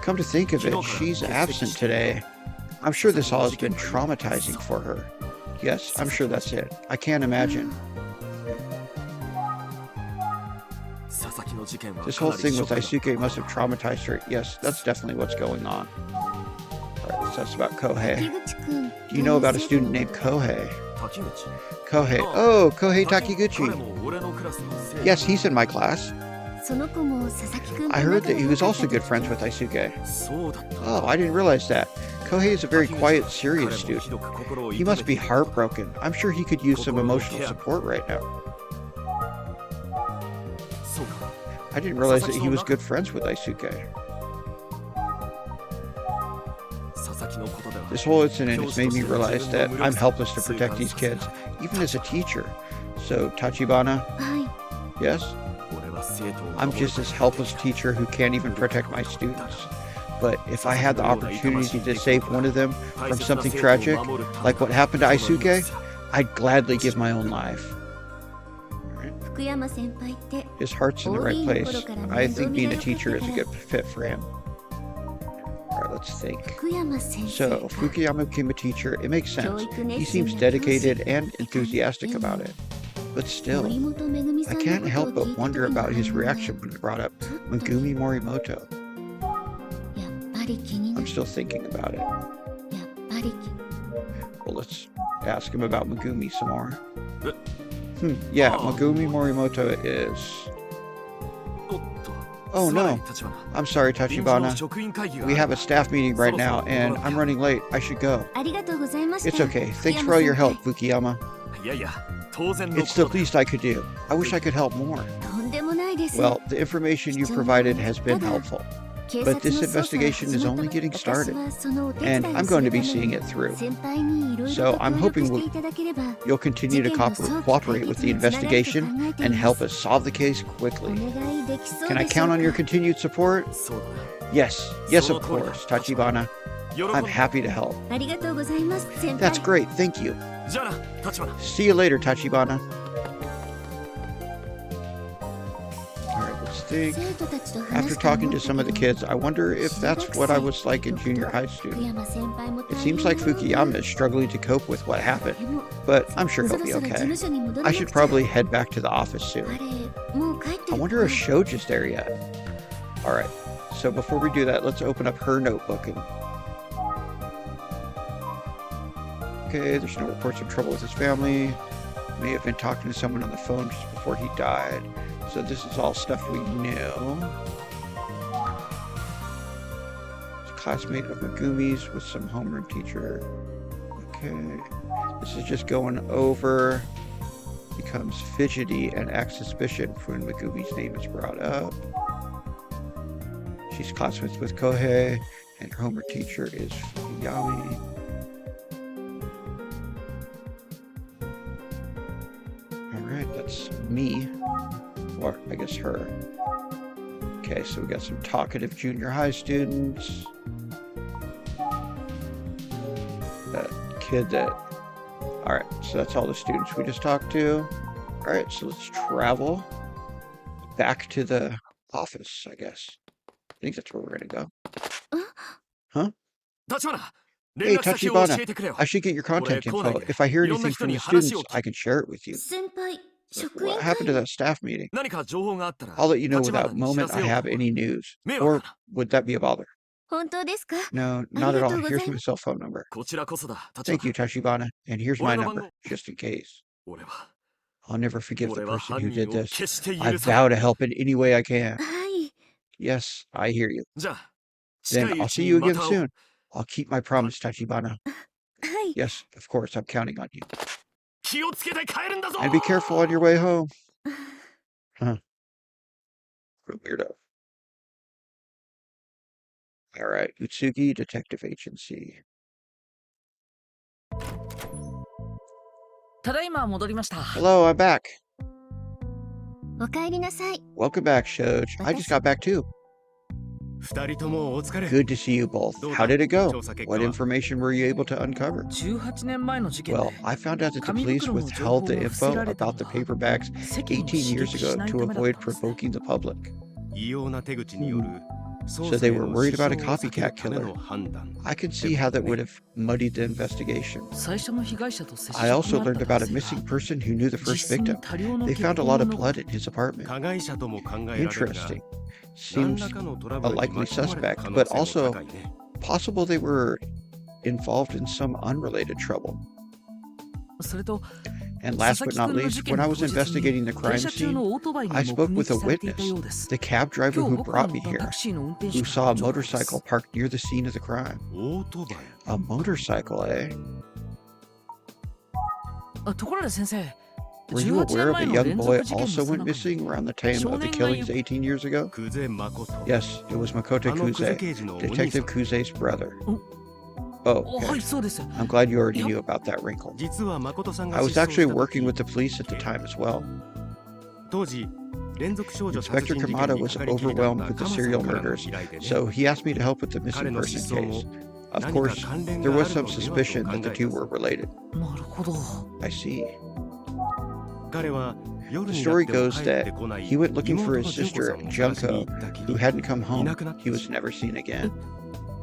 Come to think of it, she's absent today. I'm sure this all has been traumatizing for her. Yes, I'm sure that's it. I can't imagine. This whole thing with Daisuke must have traumatized her. Yes, that's definitely what's going on. Alright, so that's about Kohei. Do you know about a student named Kohei? Kohei. Oh, Kohei Takiguchi. Yes, he's in my class. I heard that he was also good friends with Daisuke. Oh, I didn't realize that. Kohei is a very quiet, serious student. He must be heartbroken. I'm sure he could use some emotional support right now. I didn't realize that he was good friends with Daisuke. This whole incident has made me realize that I'm helpless to protect these kids, even as a teacher. So, Tachibana? Yes? I'm just this helpless teacher who can't even protect my students. But if I had the opportunity to save one of them from something tragic, like what happened to Daisuke, I'd gladly give my own life. His heart's in the right place. I think being a teacher is a good fit for him. Alright, let's think. So, Fukuyama became a teacher. It makes sense. He seems dedicated and enthusiastic about it. But still, I can't help but wonder about his reaction when he brought up Megumi Morimoto. I'm still thinking about it. Well, let's ask him about Megumi some more. Yeah, Megumi Morimoto is... Oh no, I'm sorry, Tachibana. We have a staff meeting right now, and I'm running late. I should go. It's okay. Thanks for all your help, Fukuyama. It's the least I could do. I wish I could help more. Well, the information you provided has been helpful. But this investigation is only getting started, and I'm going to be seeing it through. So I'm hoping you'll continue to cooperate with the investigation and help us solve the case quickly. Can I count on your continued support? Yes, of course, Tachibana. I'm happy to help. That's great, thank you. See you later, Tachibana. After talking to some of the kids, I wonder if that's what I was like in junior high student. It seems like Fukuyama is struggling to cope with what happened, but I'm sure he'll be okay. I should probably head back to the office soon. I wonder if Shoji's there yet. Alright, so before we do that, let's open up her notebook. Okay, there's no reports of trouble with his family. May have been talking to someone on the phone just before he died. So this is all stuff we knew. He's a classmate of Megumi's with some homeroom teacher. Okay. This is just going over. Becomes fidgety and acts suspicious when Megumi's name is brought up. She's classmates with Kohei, and her homeroom teacher is Fuyami. Alright, that's me. Or, I guess, her. Okay, so we got some talkative junior high students. That kid that... Alright, so that's all the students we just talked to. Alright, so let's travel back to the office, I guess. I think that's where we're gonna go. Huh? Hey, Tachibana, I should get your contact info. If I hear anything from the students, I can share it with you. What happened to that staff meeting? I'll let you know without moment I have any news. Or would that be a bother? No, not at all. Here's my cell phone number. Thank you, Tachibana. And here's my number, just in case. I'll never forgive the person who did this. I vow to help in any way I can. Yes, I hear you. Then I'll see you again soon. I'll keep my promise, Tachibana. Yes, of course, I'm counting on you. And be careful on your way home. Huh. What a weirdo. Alright, Utsugi Detective Agency. Hello, I'm back. Welcome back, Shoj. I just got back too. Good to see you both. How did it go? What information were you able to uncover? Well, I found out that the police withheld the info about the paperbacks 18 years ago to avoid provoking the public. So they were worried about a copycat killer. I can see how that would have muddied the investigation. I also learned about a missing person who knew the first victim. They found a lot of blood in his apartment. Interesting. Seems a likely suspect, but also possible they were involved in some unrelated trouble. And last but not least, when I was investigating the crime scene, I spoke with a witness, the cab driver who brought me here, who saw a motorcycle parked near the scene of the crime. A motorcycle, eh? Were you aware of a young boy also went missing around the time of the killings 18 years ago? Yes, it was Makoto Kuze, Detective Kuze's brother. Oh, okay. I'm glad you already knew about that wrinkle. I was actually working with the police at the time as well. Inspector Kamada was overwhelmed with the serial murders, so he asked me to help with the missing person case. Of course, there was some suspicion that the two were related. I see. The story goes that he went looking for his sister, Junko, who hadn't come home. He was never seen again.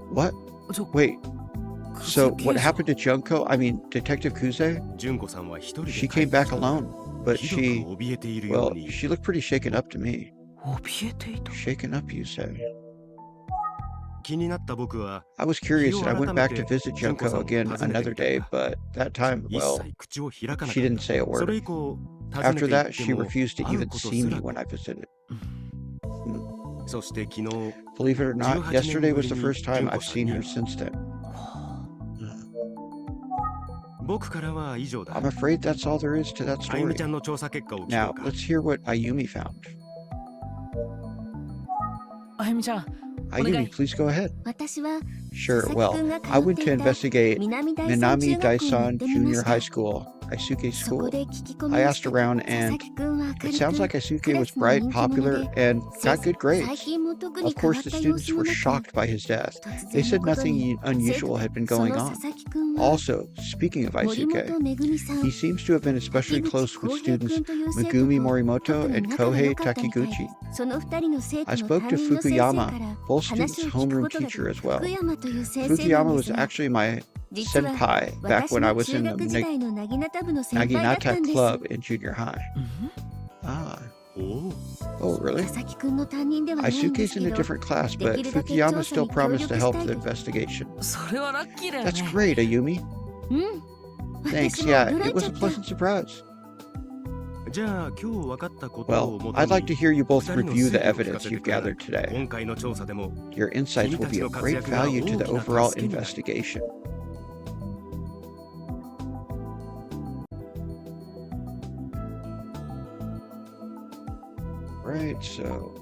What? Wait. So what happened to Junko? I mean, Detective Kuze? She came back alone, but she looked pretty shaken up to me. Shaken up, you say? I was curious and I went back to visit Junko again another day, but that time, well, she didn't say a word. After that, she refused to even see me when I visited. Believe it or not, yesterday was the first time I've seen her since then. I'm afraid that's all there is to that story. Now, let's hear what Ayumi found. Ayumi, please go ahead. Sure, well, I went to investigate Minami Daisan Junior High School, Aisuke's school. I asked around and it sounds like Aisuke was bright, popular, and got good grades. Of course, the students were shocked by his death. They said nothing unusual had been going on. Also, speaking of Aisuke, he seems to have been especially close with students Megumi Morimoto and Kohei Takiguchi. I spoke to Fukuyama, both students' homeroom teacher as well. Fukuyama was actually my senpai back when I was in the Naginata club in junior high. Oh, really? Aisuke's in a different class, but Fukuyama still promised to help the investigation. That's great, Ayumi. Thanks, yeah, it was a pleasant surprise. Well, I'd like to hear you both review the evidence you've gathered today. Your insights will be of great value to the overall investigation. Right, so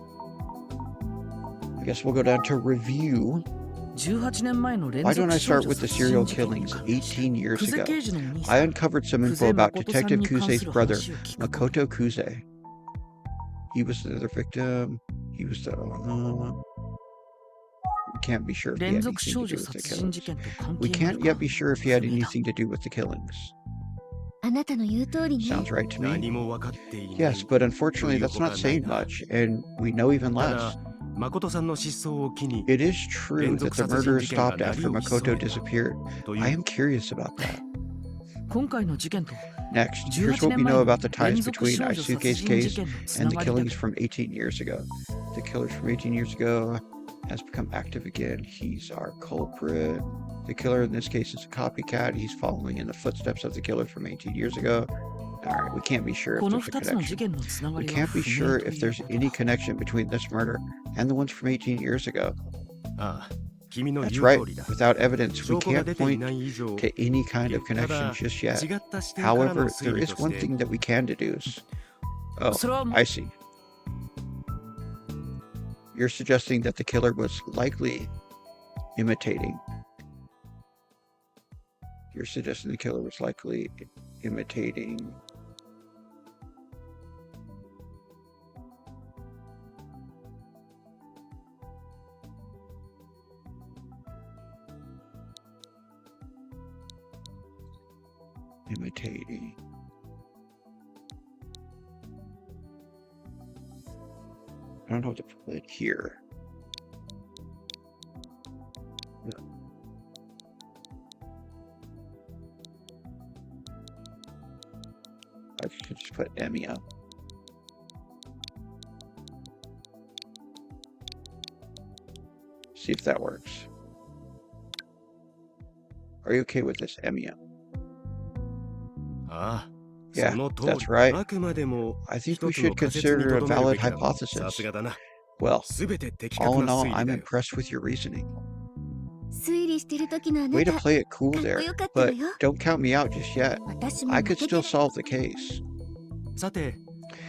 I guess we'll go down to review. Why don't I start with the serial killings 18 years ago? I uncovered some info about Detective Kuze's brother, Makoto Kuze. He was the other victim. He was the... we can't be sure if he had anything to do with the killings. We can't yet be sure if he had anything to do with the killings. Sounds right to me. Yes, but unfortunately that's not saying much, and we know even less. It is true that the murder stopped after Makoto disappeared. I am curious about that. Next, here's what we know about the ties between Aisuke's case and the killings from 18 years ago. The killers from 18 years ago has become active again. He's our culprit. The killer in this case is a copycat. He's following in the footsteps of the killer from 18 years ago. Alright, we can't be sure if there's a connection. We can't be sure if there's any connection between this murder and the ones from 18 years ago. That's right. Without evidence, we can't point to any kind of connection just yet. However, there is one thing that we can deduce. Oh, I see. You're suggesting that the killer was likely imitating. You're suggesting the killer was likely imitating. Imitating. I don't know what to put here. I could just put Emio. See if that works. Are you okay with this, Emio? Yeah, that's right. I think we should consider a valid hypothesis. Well, all in all, I'm impressed with your reasoning. Way to play it cool there, but don't count me out just yet. I could still solve the case.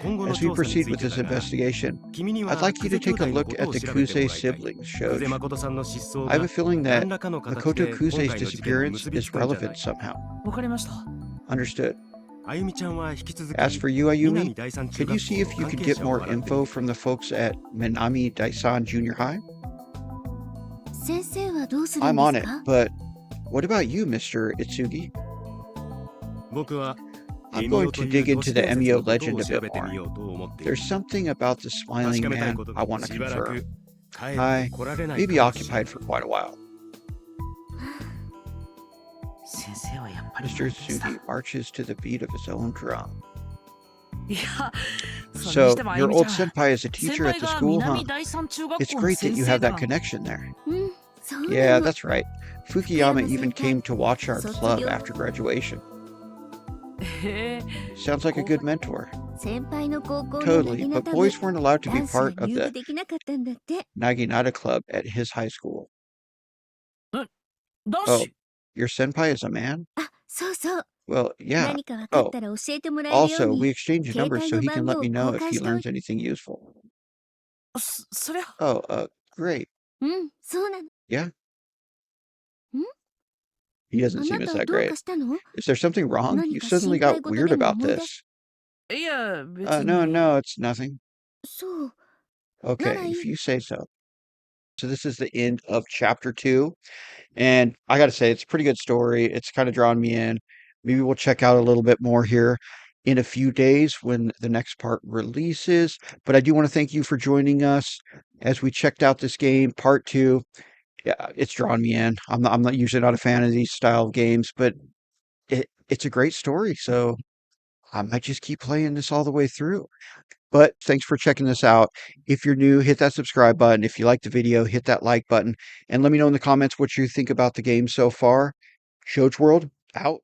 As we proceed with this investigation, I'd like you to take a look at the Kuze siblings, Shoji. I have a feeling that Makoto Kuze's disappearance is relevant somehow. Understood. As for you, Ayumi, could you see if you could get more info from the folks at Minami Daisan Junior High? I'm on it, but what about you, Mr. Itsugi? I'm going to dig into the Emio legend a bit more. There's something about the smiling man I want to confirm. I may be occupied for quite a while. Mr. Itsugi marches to the beat of his own drum. So, your old senpai is a teacher at the school, huh? It's great that you have that connection there. Yeah, that's right. Fukuyama even came to watch our club after graduation. Sounds like a good mentor. Totally, but boys weren't allowed to be part of the Naginata club at his high school. Oh, your senpai is a man? Well, yeah. Oh, also, we exchanged numbers so he can let me know if he learns anything useful. Oh, great. Yeah? He doesn't seem as that great. Is there something wrong? You suddenly got weird about this. No, it's nothing. Okay, if you say so. So this is the end of chapter 2. And I gotta say, it's a pretty good story. It's kind of drawn me in. Maybe we'll check out a little bit more here in a few days when the next part releases. But I do want to thank you for joining us as we checked out this game, part 2. Yeah, it's drawn me in. I'm not usually not a fan of these style of games, but it's a great story. So I might just keep playing this all the way through. But thanks for checking this out. If you're new, hit that subscribe button. If you like the video, hit that like button. And let me know in the comments what you think about the game so far. Shoge World, out.